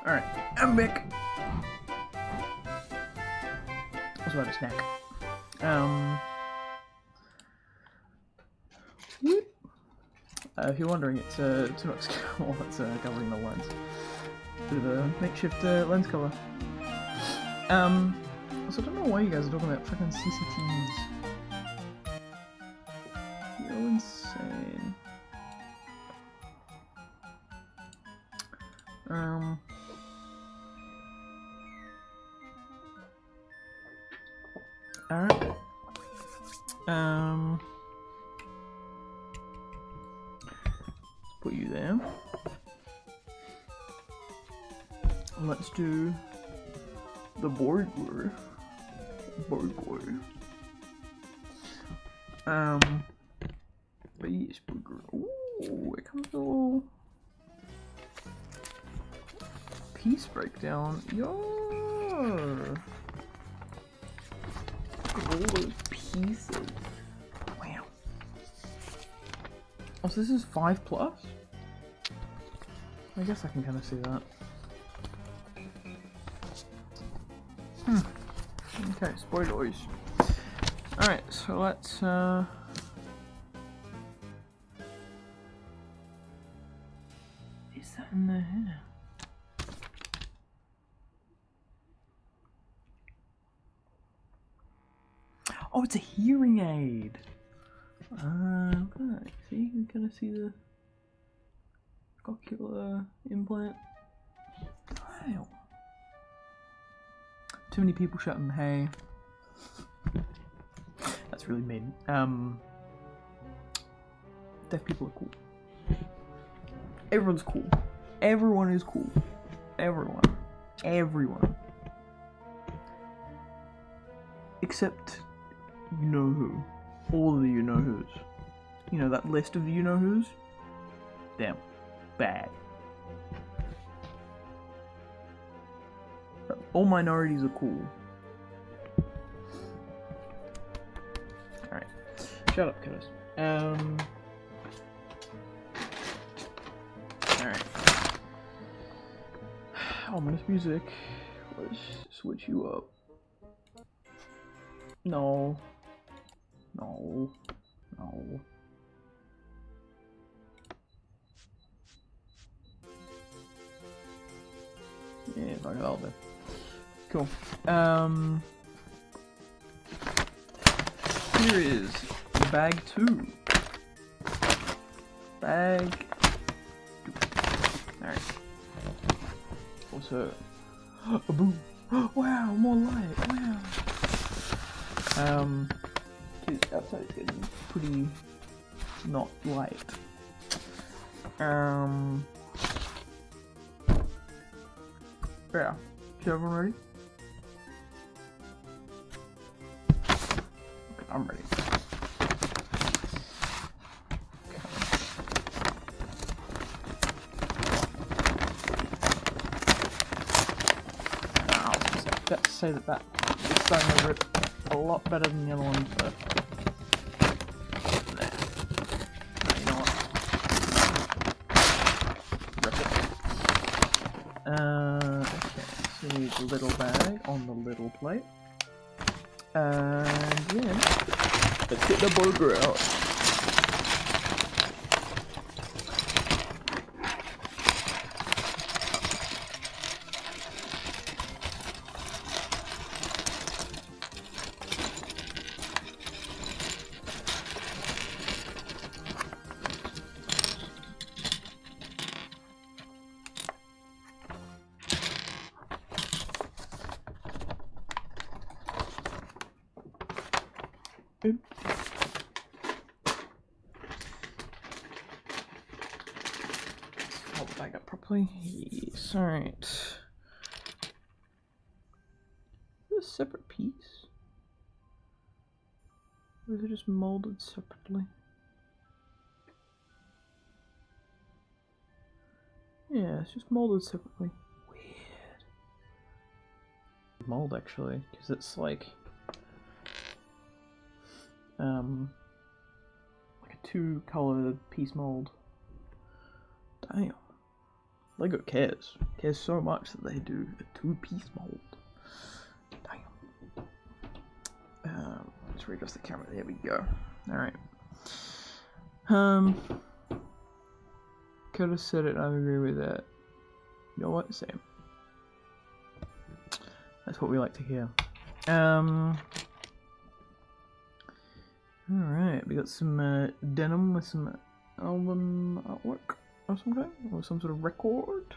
Alright, I'm back. I was about to snack. If you're wondering, it's Tunnock's cover. It's covering the lens. Bit of a makeshift lens cover. So I don't know why you guys are talking about freaking CCTs. You're insane. Alright. Let's put you there. Let's do the burglar. Base burger. Ooh, it comes with a little piece breakdown. Yo! All those pieces. Wow. Oh, so this is 5+? I guess I can kind of see that. Okay, spoilers. Alright, so let's is that in there? Oh, it's a hearing aid! Okay, see, you can kind of see the cochlear implant. Wow. Too many people shouting, hey. That's really mean. Deaf people are cool. Everyone's cool. Everyone is cool. Everyone. Except you know who. All of the you know who's. You know that list of you know who's? Damn. Bad. All minorities are cool. Alright. Shut up, Curtis. Alright. Ominous music. Let's switch you up. No. Yeah, fuck it all then. Cool. Here is bag 2. Bag 2. Alright. Also, a boom. Wow, more light. Wow. Outside is getting pretty not light. Yeah. Is everyone ready? Okay, I'm ready. I was about to say that it's starting to rip a lot better than the other ones, but nah. No, you know what? Rip it. Okay, so we need the little bag on the little plate. And yeah, let's get the burger out. hold the bag up properly. Yes, alright. Is it a separate piece? Or is it just molded separately? Yeah, it's just molded separately. Weird. Mold actually, because it's like a two-colored piece mold. Damn. Lego cares so much that they do a two-piece mold. Damn. Let's readjust the camera. There we go. All right. Could have said it. I agree with that. You know what? Same. That's what we like to hear. Alright, we got some denim with some album artwork or some kind, or some sort of record.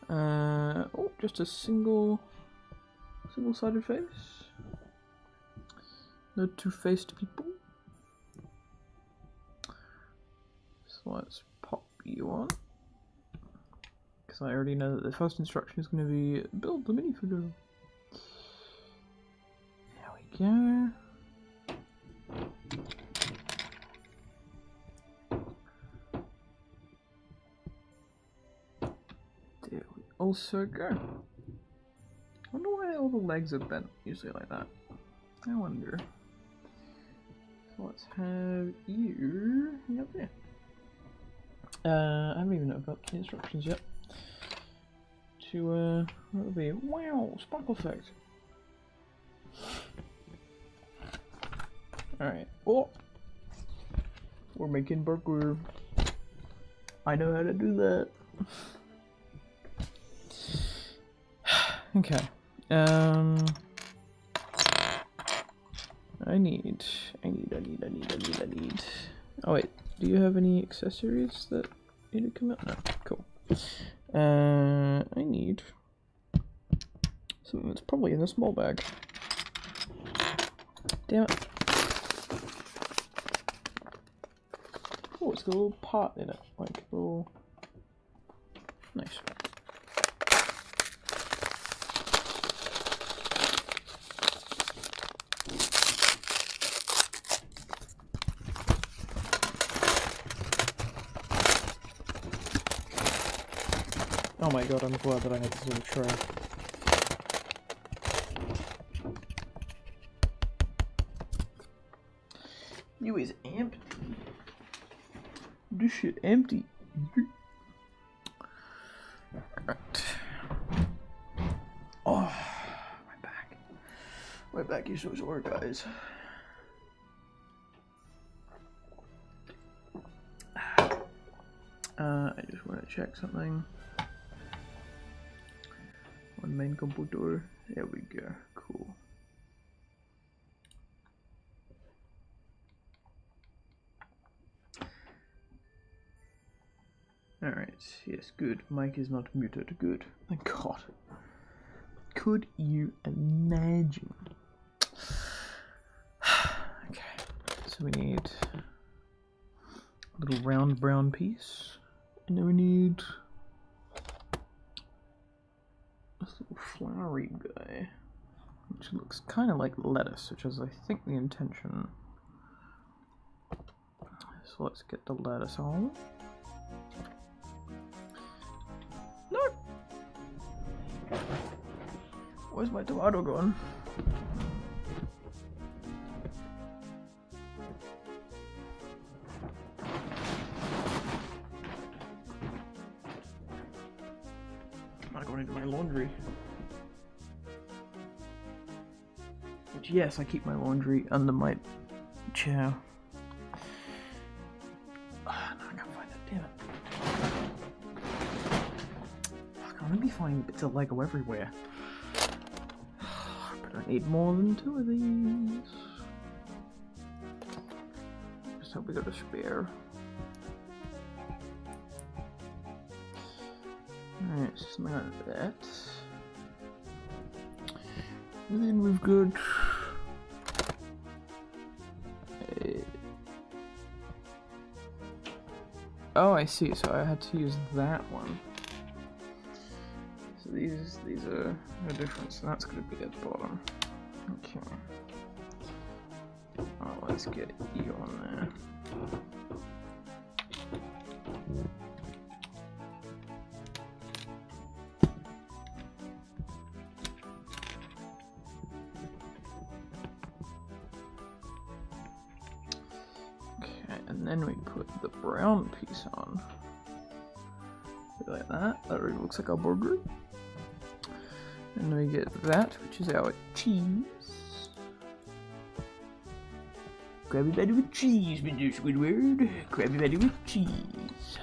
Oh, just a single-sided face. No two-faced people. So let's pop you on. Because I already know that the first instruction is going to be build the minifigure. There we go. There we also go. I wonder why all the legs are bent usually like that. I wonder. So let's have you hang up there. I haven't even got the instructions yet. To what would be wow sparkle effect. Alright. Oh! We're making burger. I know how to do that. Okay. I need. Oh wait, do you have any accessories that need to come out? No, cool. I need something that's probably in the small bag. Damn it. Oh, it's got a little part in it, like a little. Nice. Oh my god, I'm glad that I had this in a tray. You is empty. This shit empty. Alright. Oh, my back. My back is so sore, guys. I just want to check something. On main computer. There we go. Cool. Alright, yes, good. Mic is not muted. Good. Thank God. Could you imagine? Okay, so we need a little round brown piece. And then we need this little flowery guy, which looks kind of like lettuce, which is, I think, the intention. So let's get the lettuce on. No! Where's my tomato gone? Not going into my laundry. Which, yes, I keep my laundry under my chair. No, I can't find it. Damn it. Fuck, I'm gonna be finding bits of Lego everywhere. But I need more than 2 of these. Just hope we got a spare. Alright, something like that. And then we've got Oh, I see. So I had to use that one. So these are no different. So that's going to be at the bottom. Okay. Oh, let's get you on there. And then we put the brown piece on. Like that. That really looks like our burger. And we get that, which is our cheese. Krabby Patty with cheese, Mr. Squidward. Krabby Patty with cheese.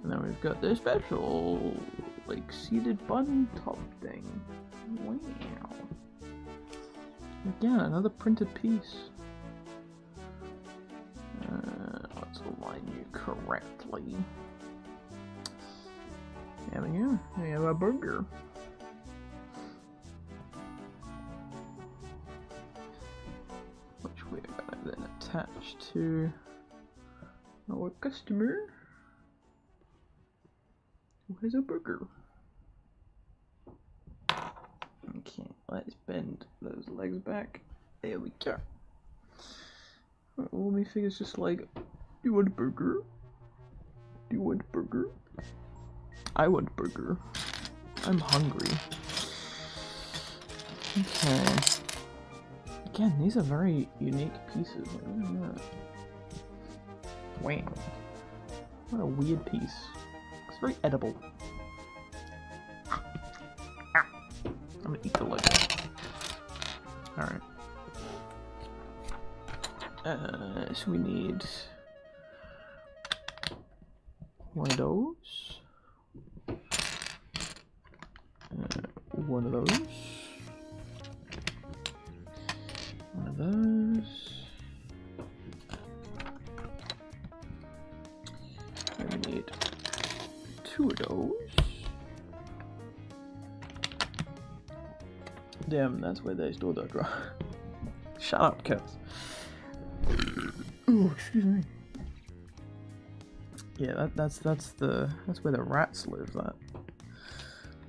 And then we've got the special, like, seeded bun top thing. Wow. Again, another printed piece. Let's align you correctly. There we go. We have our burger. Which we're gonna then attach to our customer who has a burger. Okay, let's bend those legs back. There we go. All me figures just like, do you want a burger? Do you want a burger? I want a burger. I'm hungry. Okay. Again, these are very unique pieces. Like, look at that. Wow. What a weird piece. It's very edible. I'm gonna eat the leg. Alright. So we need one of those, one of those, one of those, and we need two of those. Damn, that's where they stored that drawer. Shut up, cats. Oh, excuse me. Yeah, that's where the rats live. That. Oh,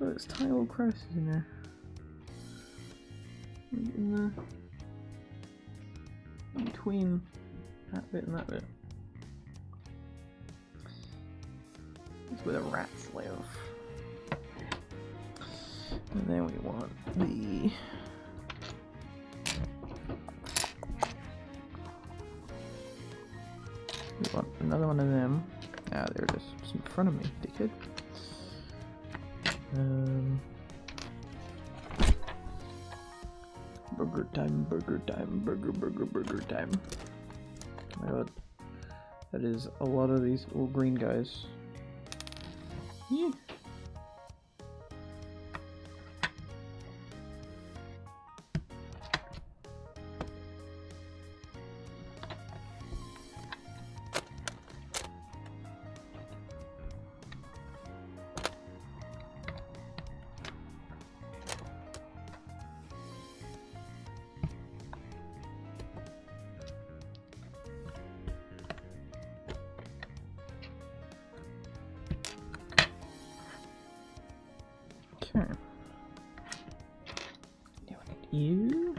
there's tiny little crevices in there. In there. In between that bit and that bit. That's where the rats live. And then we want the. We want another one of them. Ah, there it is. It's in front of me, dickhead. Burger time, burger time, burger time. Oh my god. That is a lot of these little green guys. Yeah. Okay. Now I need you.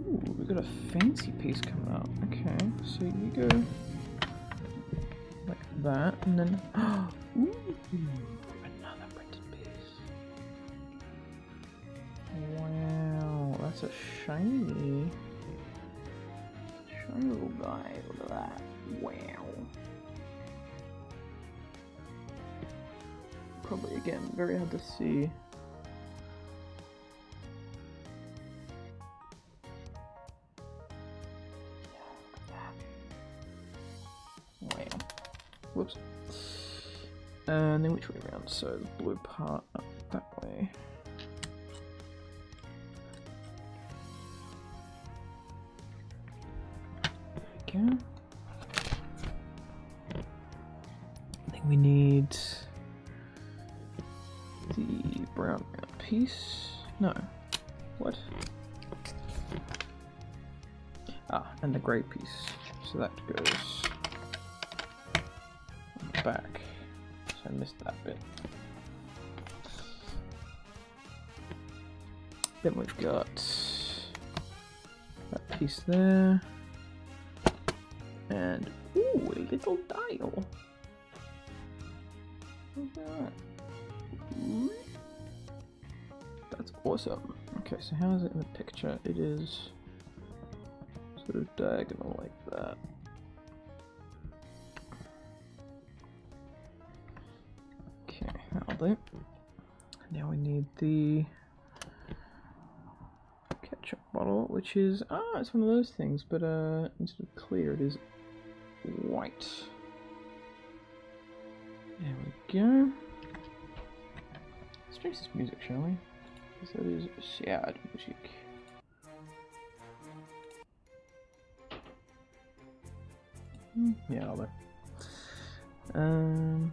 Ooh, we got a fancy piece coming out. Okay, so you go like that, and then ooh, another printed piece. Wow, that's a shiny little guy. Look at that. Wow. Probably again very hard to see. Wow. Whoops. And then which way around? So the blue part up that way. Okay. I think we need the brown piece. No. What? Ah, and the grey piece. So that goes on the back. So I missed that bit. Then we've got that piece there. And, ooh, a little dial. Look at that. Ooh. That's awesome. Okay, so how is it in the picture? It is sort of diagonal like that. Okay, that'll do. Now we need the ketchup bottle, which is, it's one of those things, but instead of clear, it is white. There we go. Let's change this music, shall we? Because that is sad music. Yeah, I'll do. And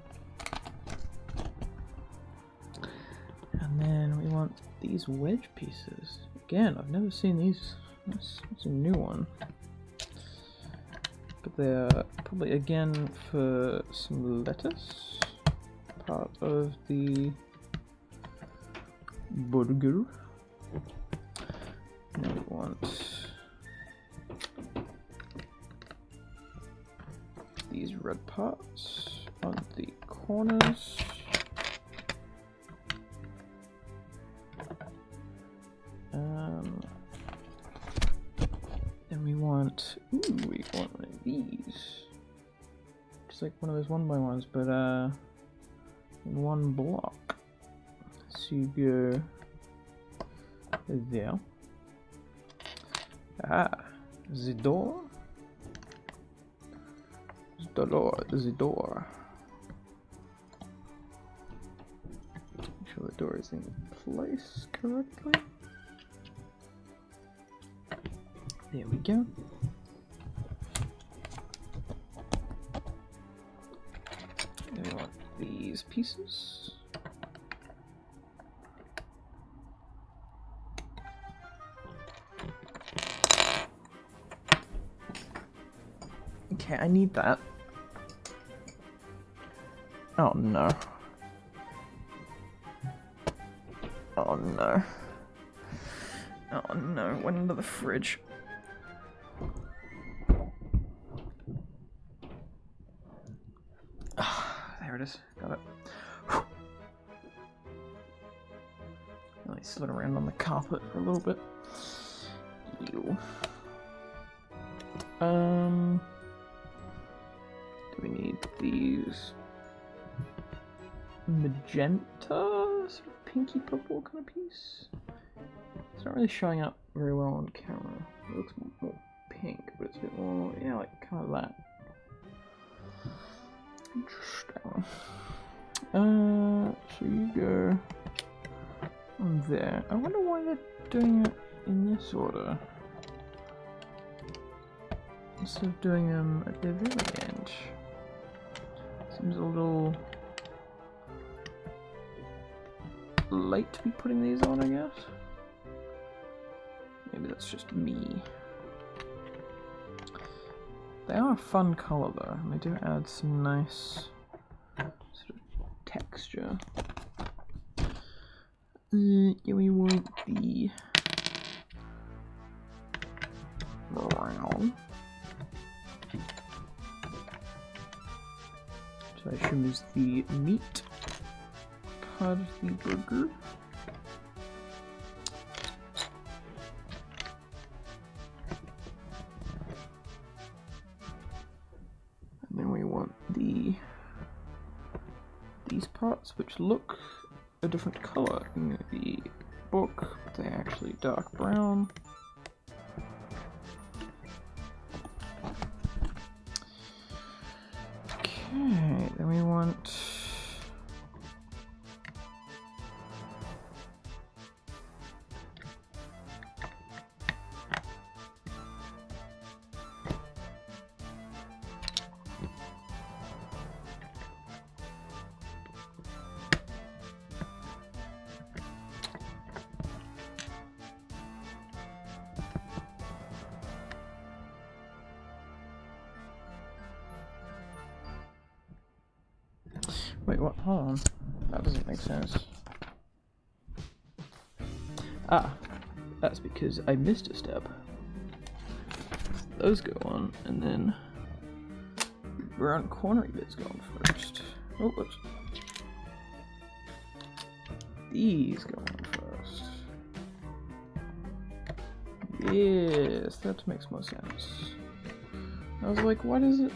then we want these wedge pieces. Again, I've never seen these. That's a new one. But they're probably again for some lettuce. Part of the burger. Now we want these red parts on the corners. Then we want, we want one of these. Just like one of those 1x1s, but in one block. So you go there. The door. The door. Make sure the door is in place correctly. There we go. And we want these pieces. Okay, I need that. Oh no. Oh no. Oh no, went into the fridge. There it is, got it. I slid around on the carpet for a little bit. Ew. Do we need these magenta, sort of pinky purple kind of piece? It's not really showing up very well on camera. It looks more pink, but it's a bit more, yeah, like kind of that. Interesting. So you go on there. I wonder why they're doing it in this order instead of doing them at the very end. Seems a little late to be putting these on, I guess. Maybe that's just me. They are a fun colour though, and they do add some nice sort of texture. Yeah, we want the brown, which I assume is the meat part of the burger. And then we want these parts, which look a different color in the book, but they're actually dark brown. Okay, then we want Wait, what? Hold on. That doesn't make sense. Ah, that's because I missed a step. Those go on, and then brown cornery bits go on first. Oh, whoops. These go on first. Yes, that makes more sense. I was like, what is it?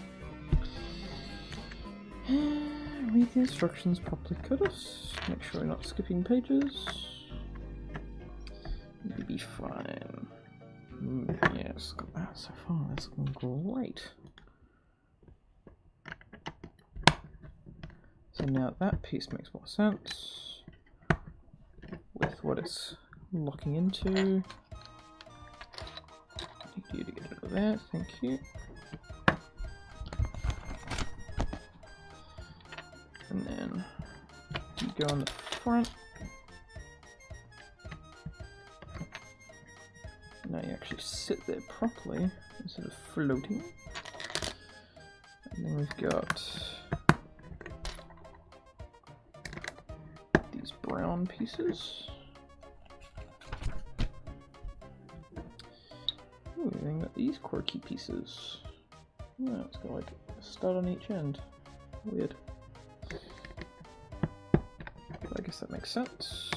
Read the instructions properly, Curtis. Make sure you're not skipping pages. You'll be fine. Yes, got that so far. That's going great. So now that piece makes more sense with what it's locking into. Need you to get out of there, thank you. And then you go on the front. Now you actually sit there properly instead of floating. And then we've got these brown pieces. Ooh, and then got these quirky pieces. Oh, it's got like a stud on each end. Weird. I guess that makes sense.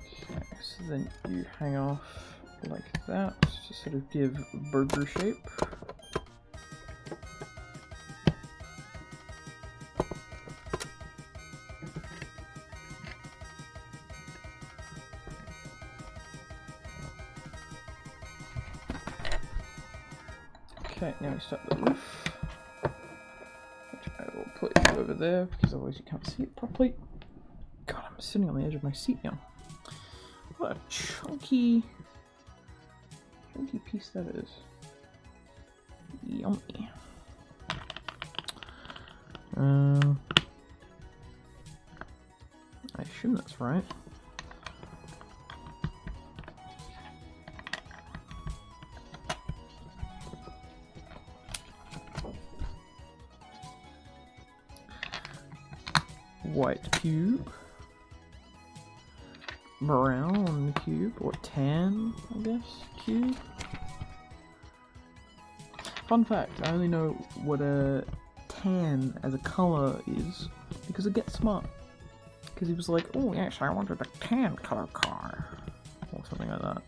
Okay, so then you hang off like that to sort of give burger shape. Okay, now we start the roof, which I will put you over there because otherwise you can't see it properly. God, I'm sitting on the edge of my seat now. What a chunky piece that is. Yummy. I assume that's right. White cube, brown cube, or tan, I guess, cube. Fun fact, I only know what a tan as a color is because of Get Smart. Because he was like, oh yes, I wanted a tan color car, or something like that.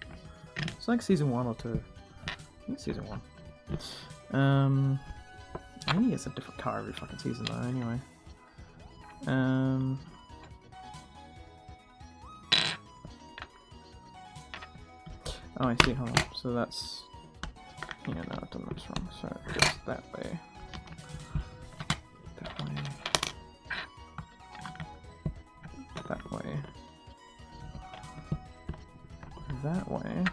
It's like season 1 or 2. I think season 1. I think he gets a different car every fucking season though, anyway. Oh, I see, hold on. So that's... Yeah, no, I've done this wrong. So it goes that way. That way. That way. That way.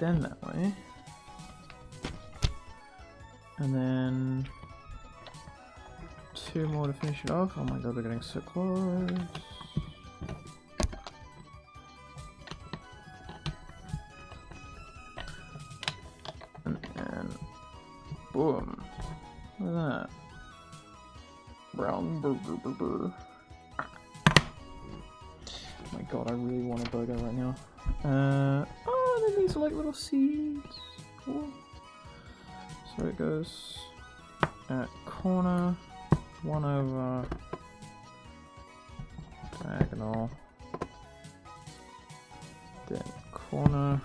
Then that way. And then... 2 more to finish it off. Oh my god, we're getting so close. And then, boom. Look at that. Brown burger. Oh my god, I really want a burger right now. Oh, then these are like little seeds. Cool. So it goes at corner. 1 over diagonal, then corner,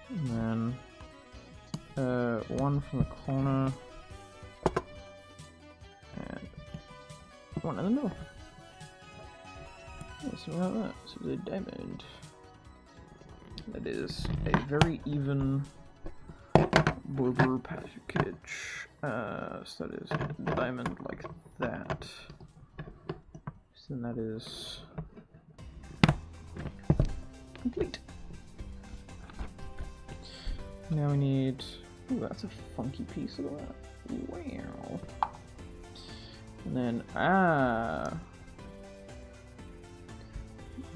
and then 1 from the corner, and 1 in the middle. Yeah, so about that. So the diamond. That is a very even burger package. So that is diamond like that. So then that is complete. Now we need... Ooh, that's a funky piece of that. Wow. And then,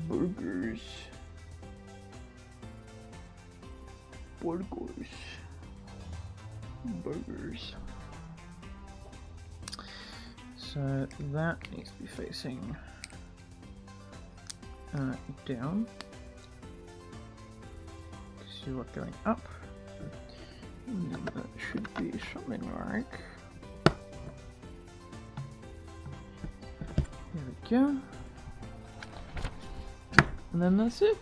burgers. Burgers. Burgers. So that needs to be facing down. See what going up. And that should be something like. There we go. And then that's it.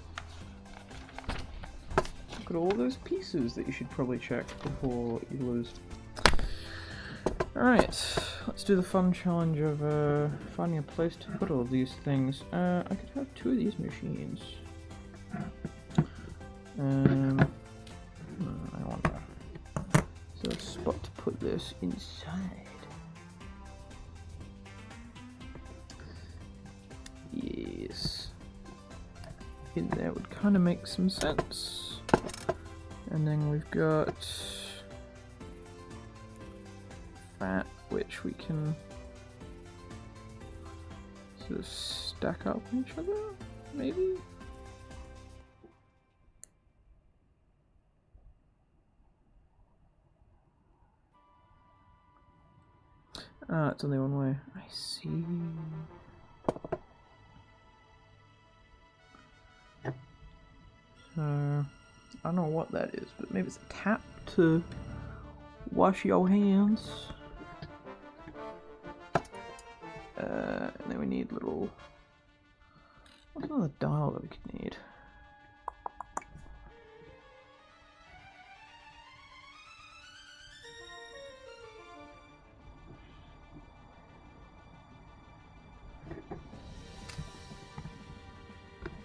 Look at all those pieces that you should probably check before you lose. Alright, let's do the fun challenge of finding a place to put all of these things. I could have 2 of these machines. I wonder. Is there a spot to put this inside? Yes. In there would kind of make some sense. And then we've got that, which we can sort of stack up on each other, maybe? Ah, it's only one way. I see. I don't know what that is, but maybe it's a tap to wash your hands. And then we need little... What's another dial that we could need?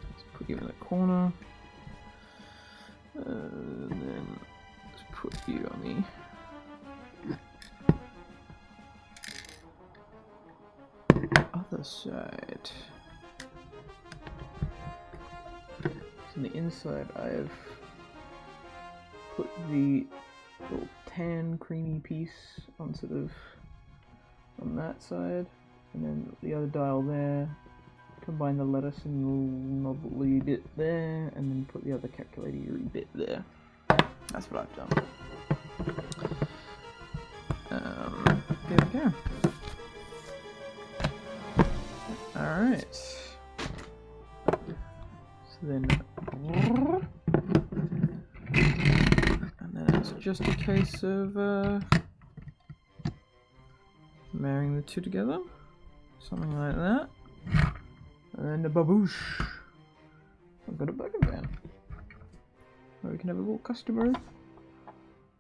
Let's put you in the corner. And then let's put you on the other side. So on the inside I've put the little tan creamy piece on sort of on that side, and then the other dial there. Combine the lettuce and the knobbly bit there, and then put the other calculator bit there. That's what I've done. There we go. Alright. So then... And then it's just a case of marrying the two together. Something like that. And a baboosh. I've got a burger van. Where we can have a little customer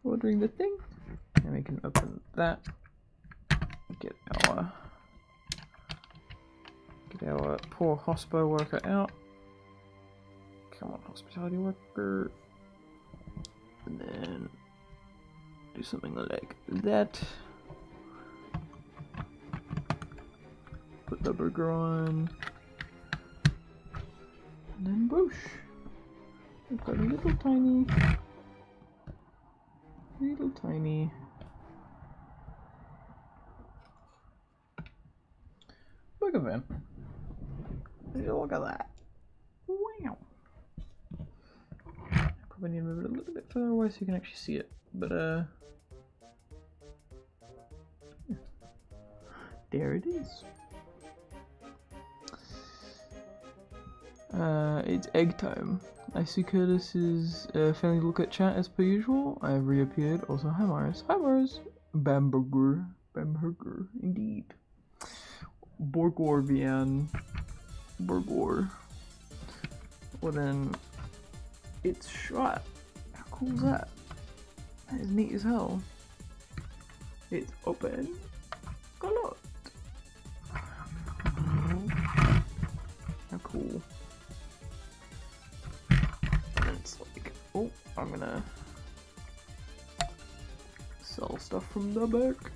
ordering the thing. And we can open that. Get our poor hospo worker out. Come on, hospitality worker. And then do something like that. Put the burger on. And then boosh. We've got a little tiny burger van. Look at that. Wow. Probably need to move it a little bit further away so you can actually see it. But there it is. It's egg time. I see Curtis is failing to look at chat as per usual. I have reappeared. Also, hi Mars. Hi Mars. Bamburger. Bamburger, indeed. Borgor Vian. Borgor. Well then, it's shot. How cool is that? That is neat as hell. It's open. Color. How cool. And it's like, oh, I'm gonna sell stuff from the back.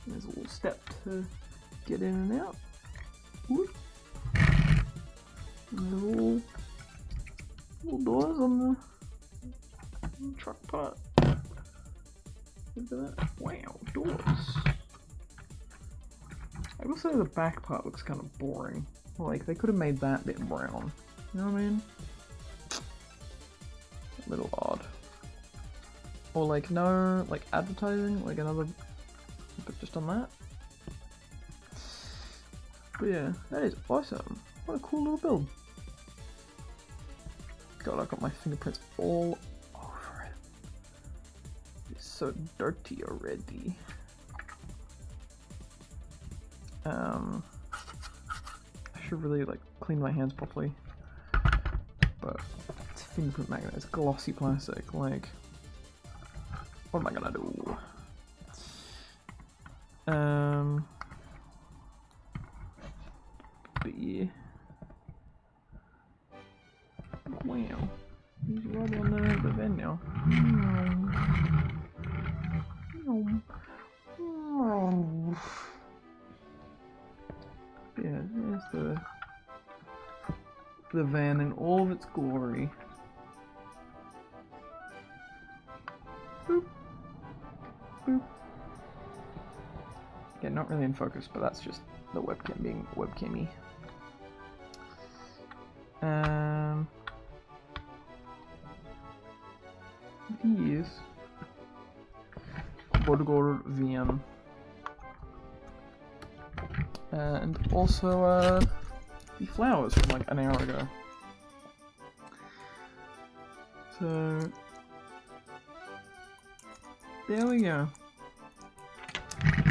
There's a little step to get in and out. Whoop. And the little doors on the truck part. Look at that. Wow, doors. I will say the back part looks kind of boring. Like, they could have made that bit brown. You know what I mean? little odd. Or like no, like advertising, like another, but just on that. But yeah, that is awesome. What a cool little build. God, I've got my fingerprints all over it. It's so dirty already. I should really like clean my hands properly. But it's a fingerprint magnet, it's glossy plastic, like what am I gonna do? But yeah. Wow. He's right on the van now. Yeah, there's the van in all of its glory. Boop. Boop. Yeah, not really in focus, but that's just the webcam being webcammy. Yes. Borgor VM. And also the flowers from like an hour ago. So there we go.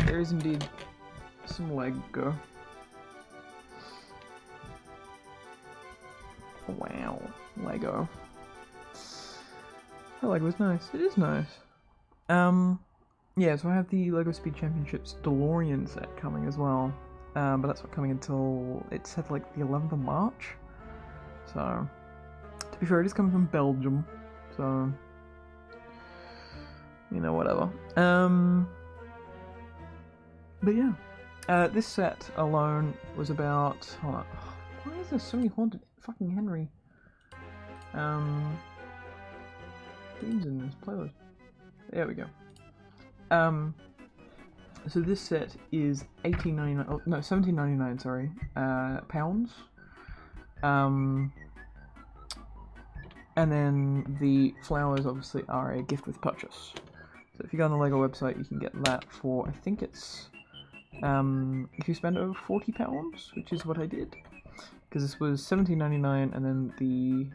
There is indeed some Lego. Wow, Lego. That Lego's nice. It is nice. Yeah, so I have the LEGO Speed Championships DeLorean set coming as well. But that's not coming until, it said like the 11th of March. So, to be fair, it is coming from Belgium. So, you know, whatever. But yeah, this set alone was about, hold on, why is there so many haunted fucking Henry themes in this playlist? There we go. So this set is $18.99, oh, no, $17.99, sorry, pounds. And then the flowers obviously are a gift with purchase. So if you go on the LEGO website, you can get that for, I think it's, if you spend over £40, which is what I did, because this was $17.99, and then the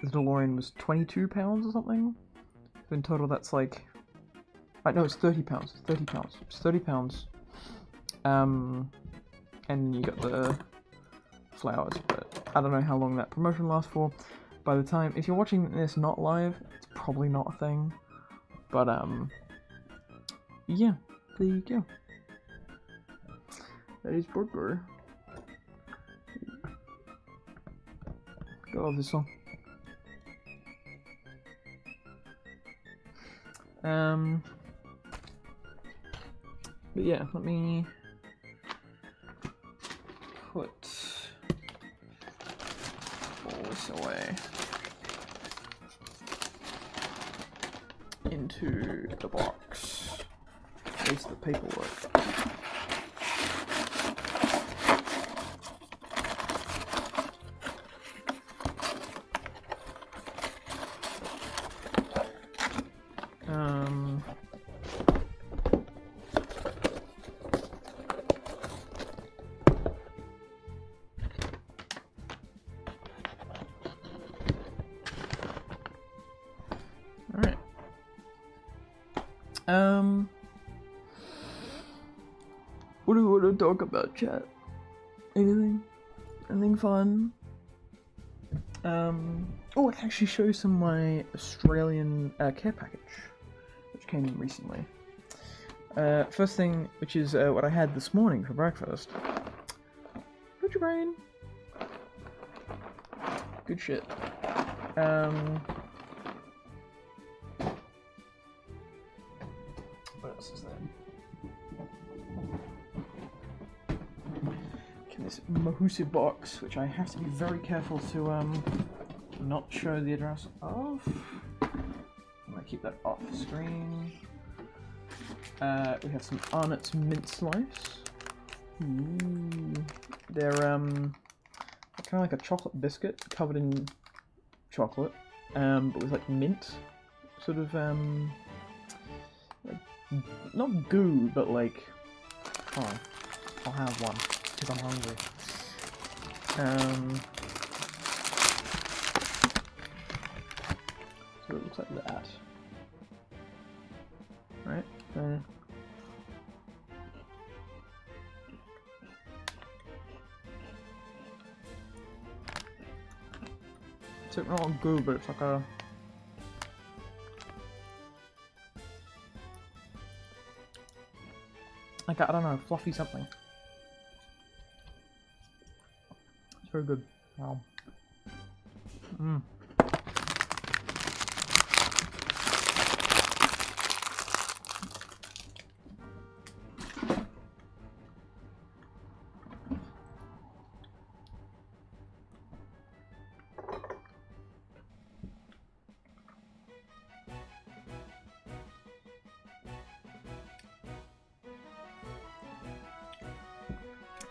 DeLorean was £22 or something. So in total, that's like, no, it's £30. It's £30. It's £30. And you got the flowers, but I don't know how long that promotion lasts for. By the time, if you're watching this not live, it's probably not a thing. But yeah, there you go. That is Burger. I love this song. But yeah, let me put all this away into the box. At least the paperwork. Alright. What do we want to talk about, chat? Anything? Anything fun? Oh, I can actually show you some of my Australian care package, which came in recently. First thing, which is what I had this morning for breakfast. Good your brain. Good shit. What else is there? Okay, this Mahusi box, which I have to be very careful to not show the address of. I'm gonna keep that off screen. We have some Arnott's mint slice. Ooh. They're kind of like a chocolate biscuit covered in chocolate, but with like mint, sort of like, not goo, but like, oh, I'll have one because I'm hungry. So it looks like that, right? It's not goo, but it's like a I don't know, fluffy something. It's very good. Wow.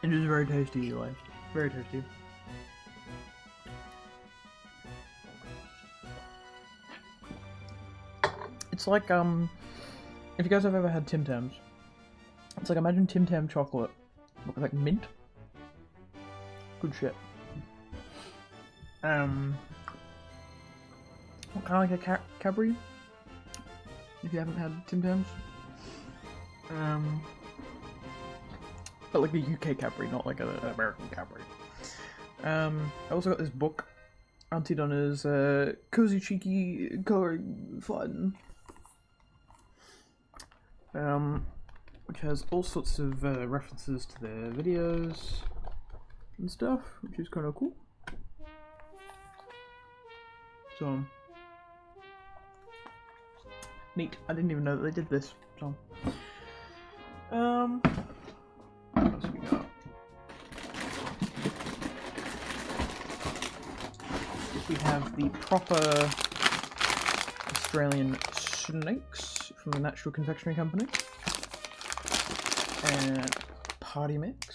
It is very tasty, Eli. Very tasty. It's like, if you guys have ever had Tim Tams, it's like, imagine Tim Tam chocolate, with like mint. Good shit. Kind of like a Cadbury, if you haven't had Tim Tams. But like a UK Cadbury, not like an American Cadbury. I also got this book, Auntie Donna's Cozy Cheeky Colouring Fun, which has all sorts of references to their videos and stuff, which is kind of cool. So neat. I didn't even know that they did this. So what else we got? We have the proper Australian snakes from the Natural Confectionery Company, and party mix.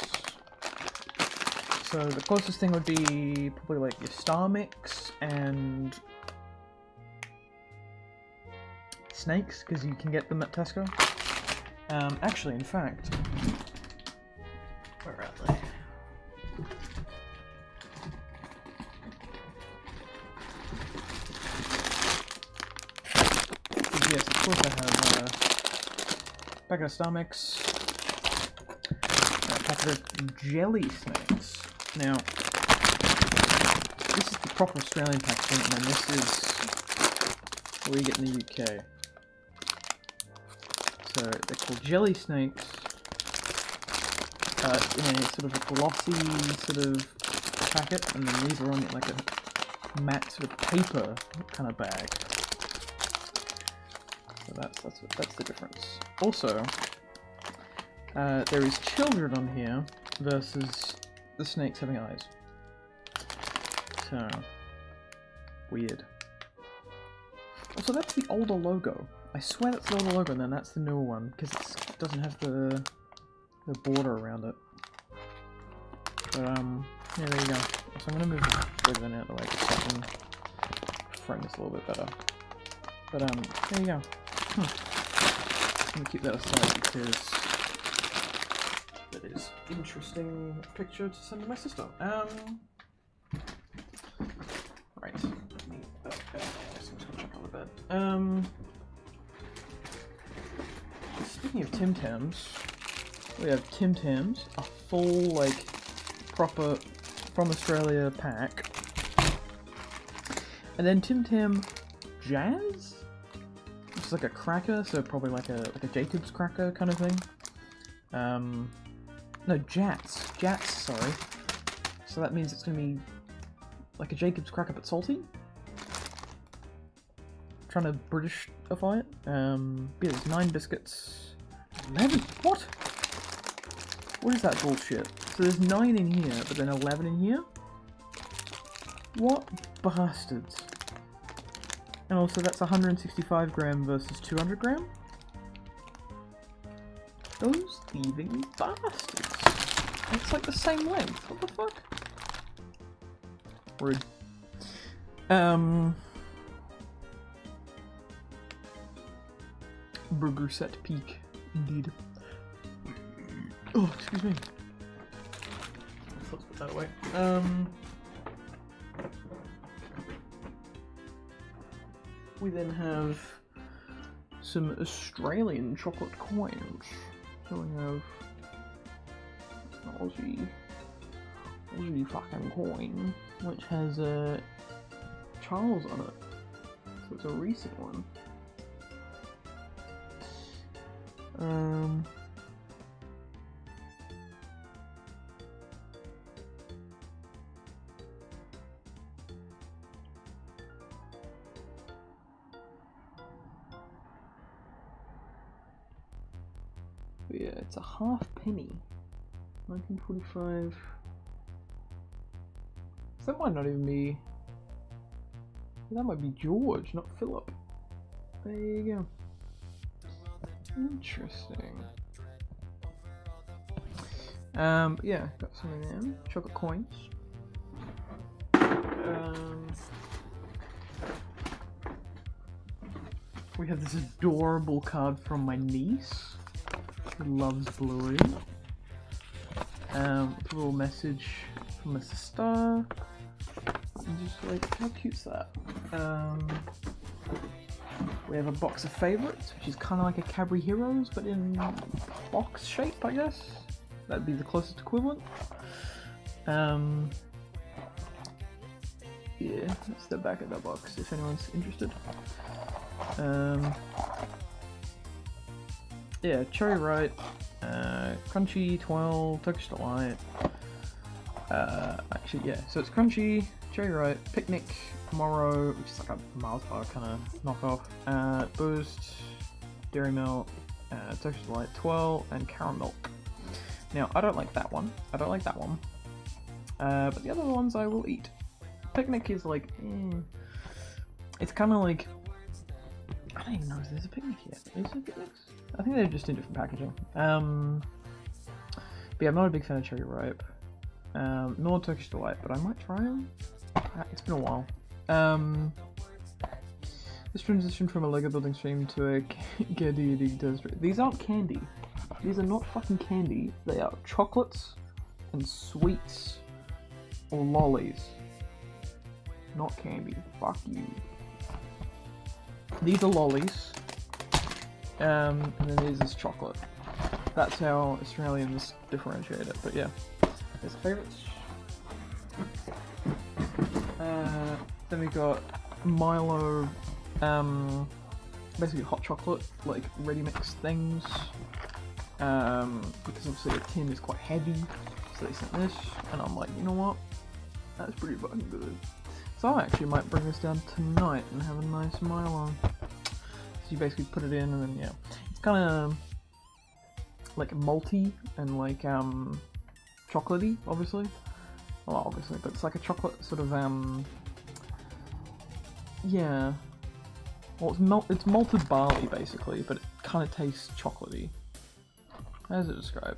So the closest thing would be probably like your Star Mix and snakes, because you can get them at Tesco. Actually, in fact, where are they? Yes, of course I have a packet of Star Mix, a packet of jelly snakes. Now, this is the proper Australian packaging, and then this is what we get in the UK. So they're called jelly snakes, in a sort of a glossy sort of packet, and then these are on like a matte sort of paper kind of bag. So that's the difference. Also, there is children on here versus the snakes having eyes. So weird. Also, that's the older logo. I swear that's the older logo, and then that's the newer one because it doesn't have the border around it. But yeah, there you go. So I'm gonna move the ribbon out of the way so I can frame this a little bit better. But there you go. I'm gonna keep that aside because that is an interesting picture to send to my sister. Right. So I'm just gonna check on the bed. Speaking of Tim Tams, we have Tim Tams, a full like proper from Australia pack, and then Tim Tam Jazz. It's like a cracker, so probably like a Jacob's cracker kind of thing. No, Jats, sorry. So that means it's gonna be like a Jacob's cracker but salty. Trying to Britishify it. Yeah, there's 9 biscuits. 11? What? What is that bullshit? So there's 9 in here, but then 11 in here? What bastards? And also that's 165 gram versus 200 gram? Those thieving bastards. It's like the same length. What the fuck? Rude. Burger set peak, indeed. Oh, excuse me. Let's put that away. We then have some Australian chocolate coins. So we have an Aussie fucking coin, which has Charles on it. So it's a recent one. But yeah, it's a halfpenny. 1945. So that might not even be. That might be George, not Philip. There you go. Interesting. Yeah, got some of them. Chocolate coins. We have this adorable card from my niece, who loves Bluey. A little message from a sister. And just like, how cute's that? We have a box of favourites, which is kind of like a Cadbury Heroes, but in box shape, I guess. That'd be the closest equivalent. Yeah, that's the back of that box, if anyone's interested. Yeah, Cherry Ripe, Crunchy, 12, Turkish Delight. Actually, yeah, so it's Crunchy, Cherry Ripe, Picnic, Morrow, which is like a Mars bar kind of knockoff, Boost, Dairy Milk, Turkish Delight, 12, and Caramel. Now, I don't like that one. But the other ones I will eat. Picnic is like, it's kind of like, I don't even know if there's a Picnic yet. Is there Picnics? I think they're just in different packaging. But yeah, I'm not a big fan of Cherry Ripe. Nor Turkish Delight, but I might try them. It's been a while. This transition from a Lego building stream to a candy eating toaster. These aren't candy. These are not fucking candy. They are chocolates and sweets or lollies. Not candy. Fuck you. These are lollies. And then there's this chocolate. That's how Australians differentiate it. But yeah, there's favourites. Then we got Milo, basically hot chocolate, like ready mixed things. Because obviously the tin is quite heavy, so they sent this, and I'm like, you know what? That's pretty fucking good. So I actually might bring this down tonight and have a nice Milo. So you basically put it in, and then yeah, it's kind of like malty and like chocolatey, obviously. Well, obviously, but it's like a chocolate sort of yeah. Well, it's malted barley basically, but it kind of tastes chocolatey. How does it describe?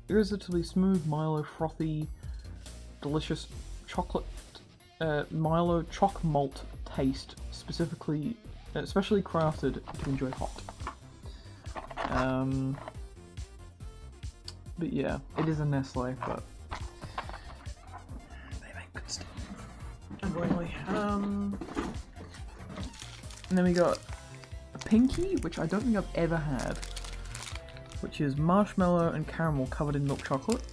Irresistibly smooth Milo, frothy, delicious chocolate Milo choc malt taste, especially crafted to enjoy hot. But yeah, it is a Nestle, but they make good stuff. Annoyingly. And then we got a Pinky, which I don't think I've ever had, which is marshmallow and caramel covered in milk chocolate.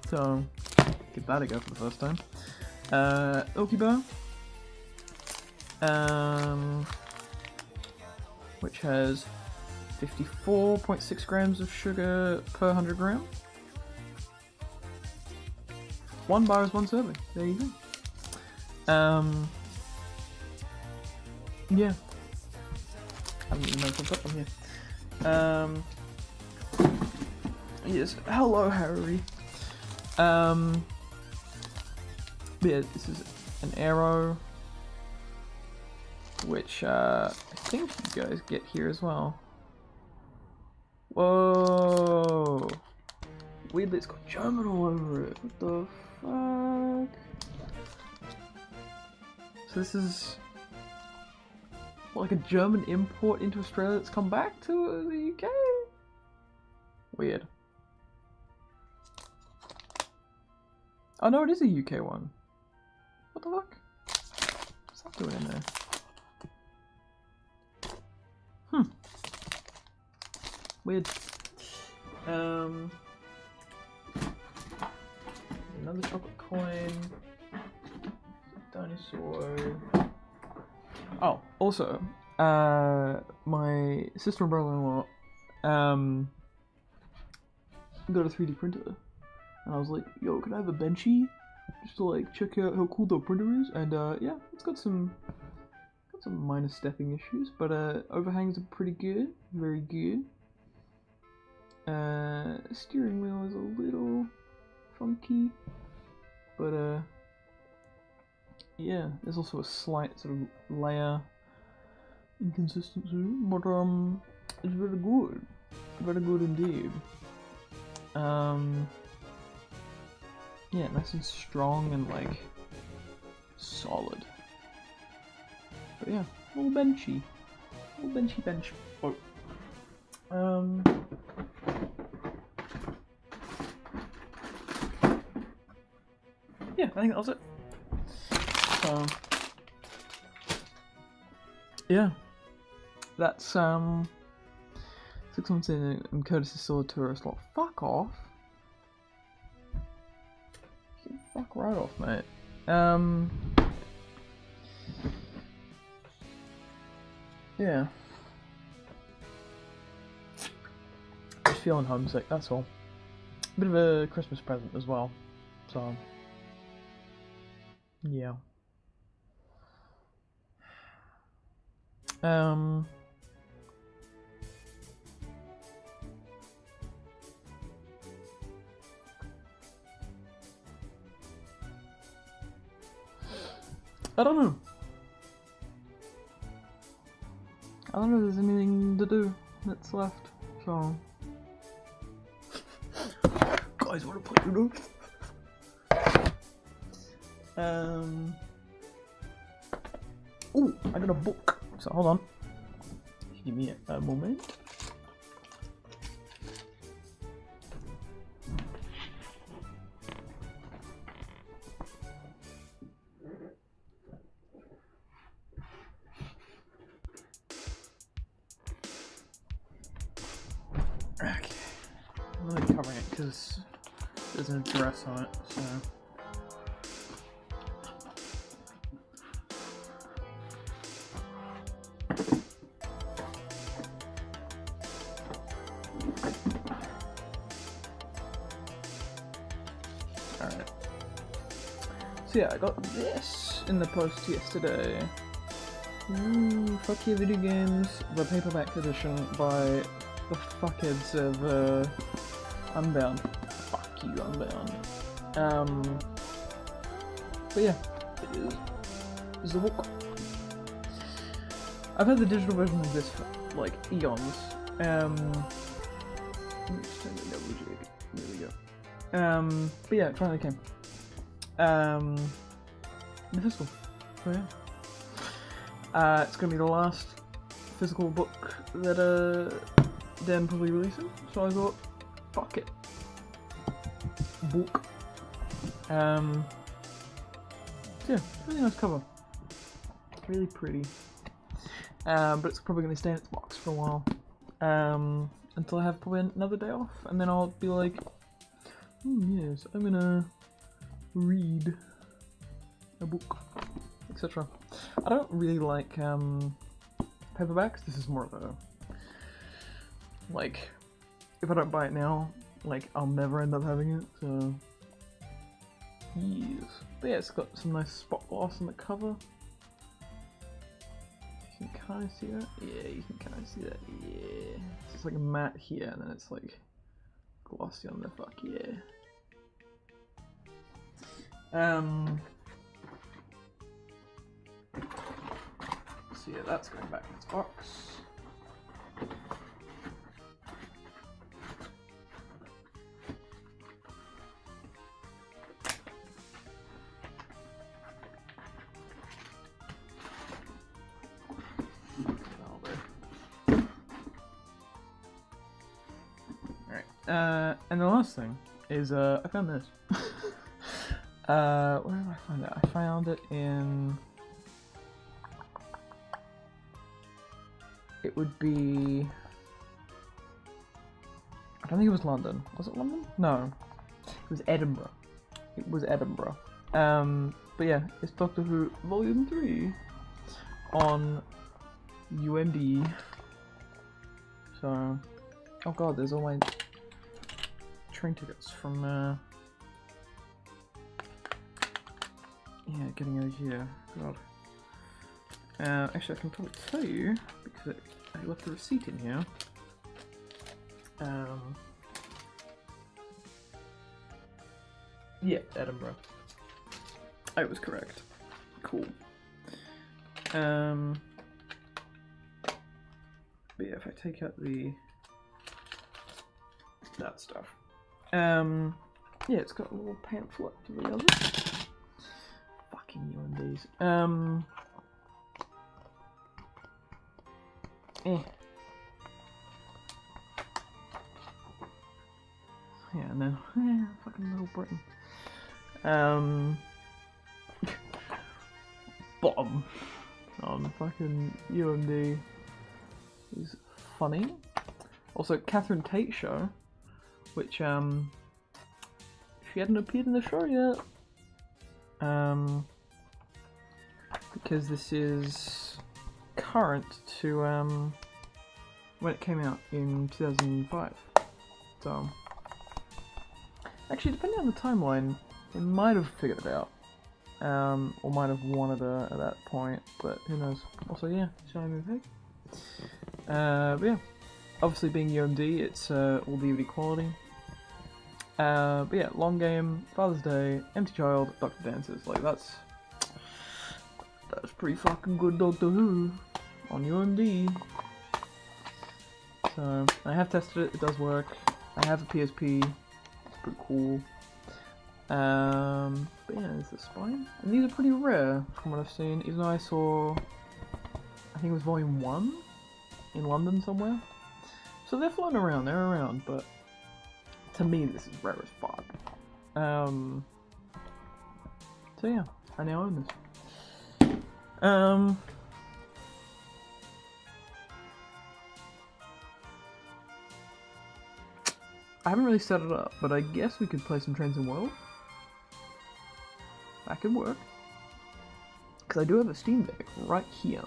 So, give that a go for the first time. Ilky Bar, which has 54.6 grams of sugar per 100 gram. One bar is one serving. There you go. Yeah. I don't even know if I've got them here. Yes, hello Harry. Yeah, this is an Aero, which I think you guys get here as well. Whoa! Weirdly, it's got German all over it. What the fuck? So this is like a German import into Australia that's come back to the UK? Weird. Oh no, it is a UK one. What the fuck? What's that doing in there? Weird. Another chocolate coin. Dinosaur. Oh, also, my sister and brother-in-law, got a 3D printer, and I was like, yo, can I have a Benchy? Just to like check out how cool the printer is, and yeah, it's got some minor stepping issues, but overhangs are pretty good, very good. Steering wheel is a little funky, but yeah, there's also a slight sort of layer inconsistency, but it's very good indeed. Yeah, nice and strong and like solid. But yeah, little benchy bench. Oh. Yeah, I think that was it. So yeah, that's 6 months in and Curtis' Sword Tourist lot. Fuck off. Fuck right off, mate. Yeah. Just feeling homesick, that's all. Bit of a Christmas present as well, so yeah. I don't know. I don't know if there's anything to do that's left, so... Guys, wanna play Uno? Oh, I got a book. So hold on. Give me a moment. Okay. I'm really covering it because there's an address on it, so. Alright. So yeah, I got this in the post yesterday. Ooh, fuck yeah, video games. The paperback edition by the fuckheads of Unbound. Fuck you, Unbound. But yeah, it is the book. I've had the digital version of this for like eons. Let me just turn the double jig. There we go. But yeah, it finally came. The physical. So yeah. It's gonna be the last physical book that Dan probably releases, so I thought, fuck it. Book. So yeah, really nice cover. Really pretty. But it's probably gonna stay in its box for a while. Until I have probably another day off, and then I'll be like, yes, I'm gonna read a book, etc. I don't really like paperbacks. This is more of a, like, if I don't buy it now, like, I'll never end up having it, so yes. But yeah, it's got some nice spot gloss on the cover. You can kind of see that? Yeah, you can kind of see that, yeah. It's just like a matte here, and then it's like glossy on the fuck, yeah. So yeah, that's going back in its box. And the last thing is I found this. Where did I find it? I found it in. It would be. I don't think it was London. Was it London? No, it was Edinburgh. It was Edinburgh. But yeah, it's Doctor Who Volume 3 on UMD. So, oh god, there's all my train tickets from, yeah, getting over here. God. Actually, I can probably tell you, because I left the receipt in here. Yeah, Edinburgh. I was correct. Cool. But yeah, if I take out that stuff. Yeah, it's got a little pamphlet to the other. Fucking UMDs. Yeah, and then fucking Little Britain. Bottom on fucking UMD is funny. Also, Catherine Tate show, which she hadn't appeared in the show yet. Because this is current to when it came out in 2005. So actually, depending on the timeline, they might have figured it out. Or might have wanted her at that point, but who knows. Also, yeah, Shiny Moon Pig. But yeah, obviously being UMD, it's all DVD quality. But yeah, Long Game, Father's Day, Empty Child, Doctor Dances, like that's pretty fucking good Doctor Who on UMD. So, I have tested it, it does work. I have a PSP, it's pretty cool. But yeah, there's the spine. And these are pretty rare from what I've seen, even though I saw, I think it was volume 1 in London somewhere. So they're floating around, they're around, but to me this is rare as fuck. So yeah, I now own this. I haven't really set it up, but I guess we could play some Trains in World. That could work. Because I do have a Steam Deck right here.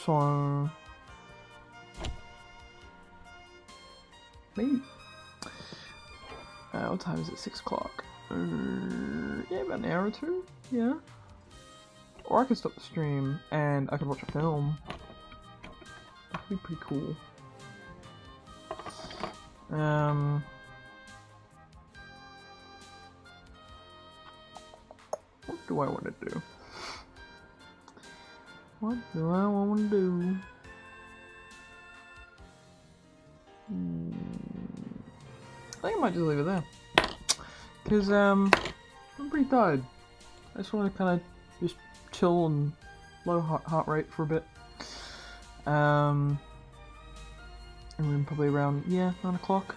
So maybe. What time is it? 6 o'clock. Yeah, about an hour or two. Yeah. Or I could stop the stream and I could watch a film. That'd be pretty cool. What do I want to do? What do I want to do? I think I might just leave it there. Because, I'm pretty tired. I just want to kind of just chill on low heart rate for a bit. And then probably around, 9 o'clock,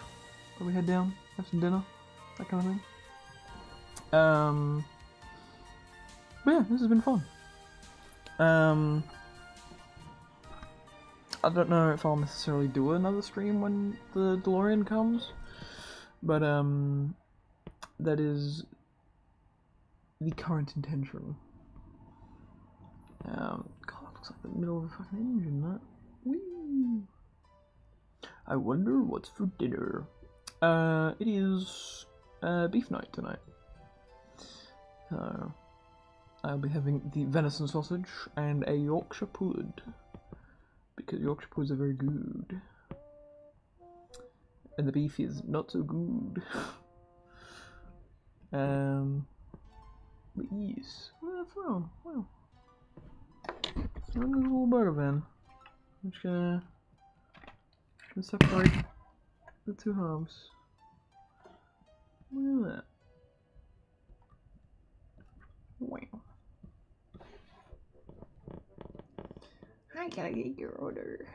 probably head down, have some dinner, that kind of thing. But yeah, this has been fun. I don't know if I'll necessarily do another stream when the DeLorean comes, but that is the current intention. God, it looks like the middle of a fucking engine, that. Whee! I wonder what's for dinner. It is beef night tonight. So I'll be having the venison sausage and a Yorkshire pud, because Yorkshire puds are very good, and the beef is not so good. But yes, well, that's wrong. Well, I'm a little burger van. I'm just gonna separate the two halves. Look at that. Wow. I gotta get your order.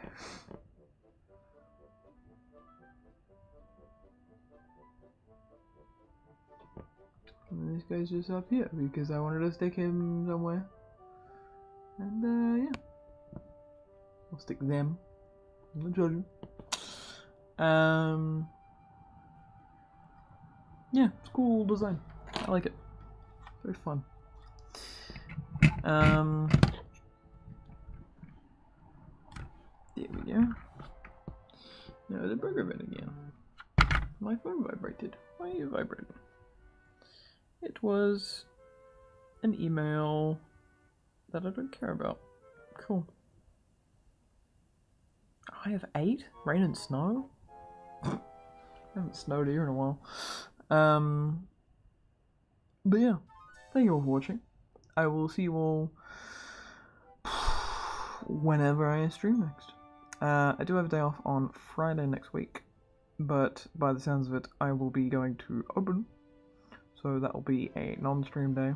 And this guy's just up here because I wanted to stick him somewhere. And yeah. I'll stick them. I'm not judging. Yeah, it's cool design. I like it. Very fun. There we go. Now the burger bit again. My phone vibrated. Why are you vibrating? It was an email that I don't care about. Cool. I have 8? Rain and snow? I haven't snowed here in a while. But yeah, thank you all for watching. I will see you all whenever I stream next. I do have a day off on Friday next week, but by the sounds of it, I will be going to Open, so that will be a non-stream day.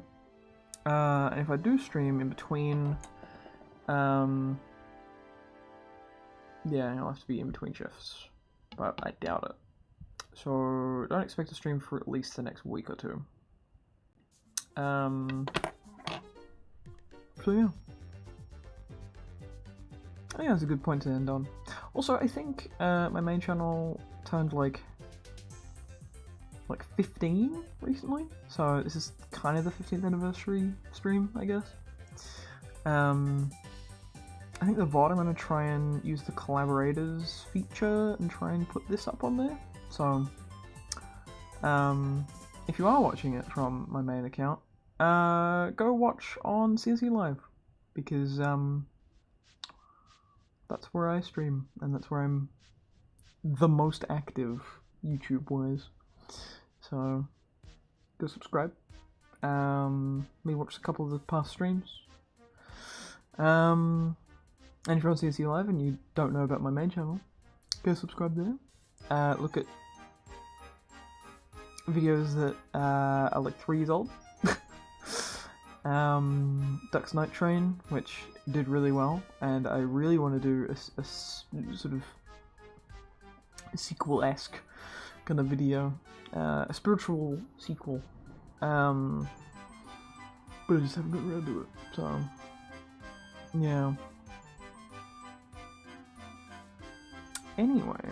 And if I do stream in between, yeah, I'll have to be in between shifts, but I doubt it. So don't expect to stream for at least the next week or two. So yeah. I think that's a good point to end on. Also, I think my main channel turned like 15 recently, so this is kind of the 15th anniversary stream, I guess. I think the VOD I'm going to try and use the collaborators feature and try and put this up on there. So, if you are watching it from my main account, go watch on CNC Live, because that's where I stream, and that's where I'm the most active YouTube-wise. So, go subscribe. Maybe watch a couple of the past streams. And if you're on CNC Live and you don't know about my main channel, go subscribe there. Look at videos that are like 3 years old. Ducks Night Train, which did really well, and I really want to do a sort of sequel-esque kind of video, a spiritual sequel, but I just haven't got around to it, so yeah. Anyway,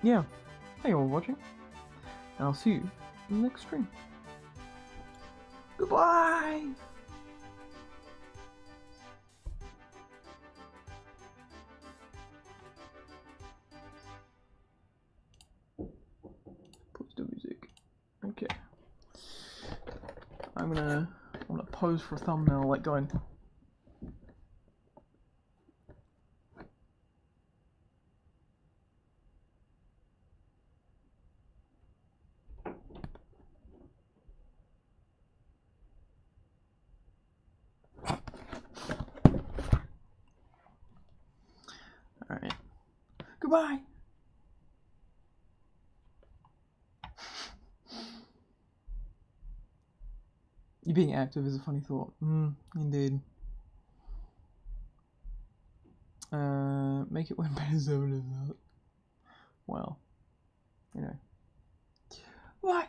yeah, thank you all for watching, and I'll see you in the next stream. Goodbye! Pause the music. Okay. I'm gonna pose for a thumbnail, like going. Alright. Goodbye! You being active is a funny thought. Indeed. Make it when Beta 7 is out. Well, you know. Bye!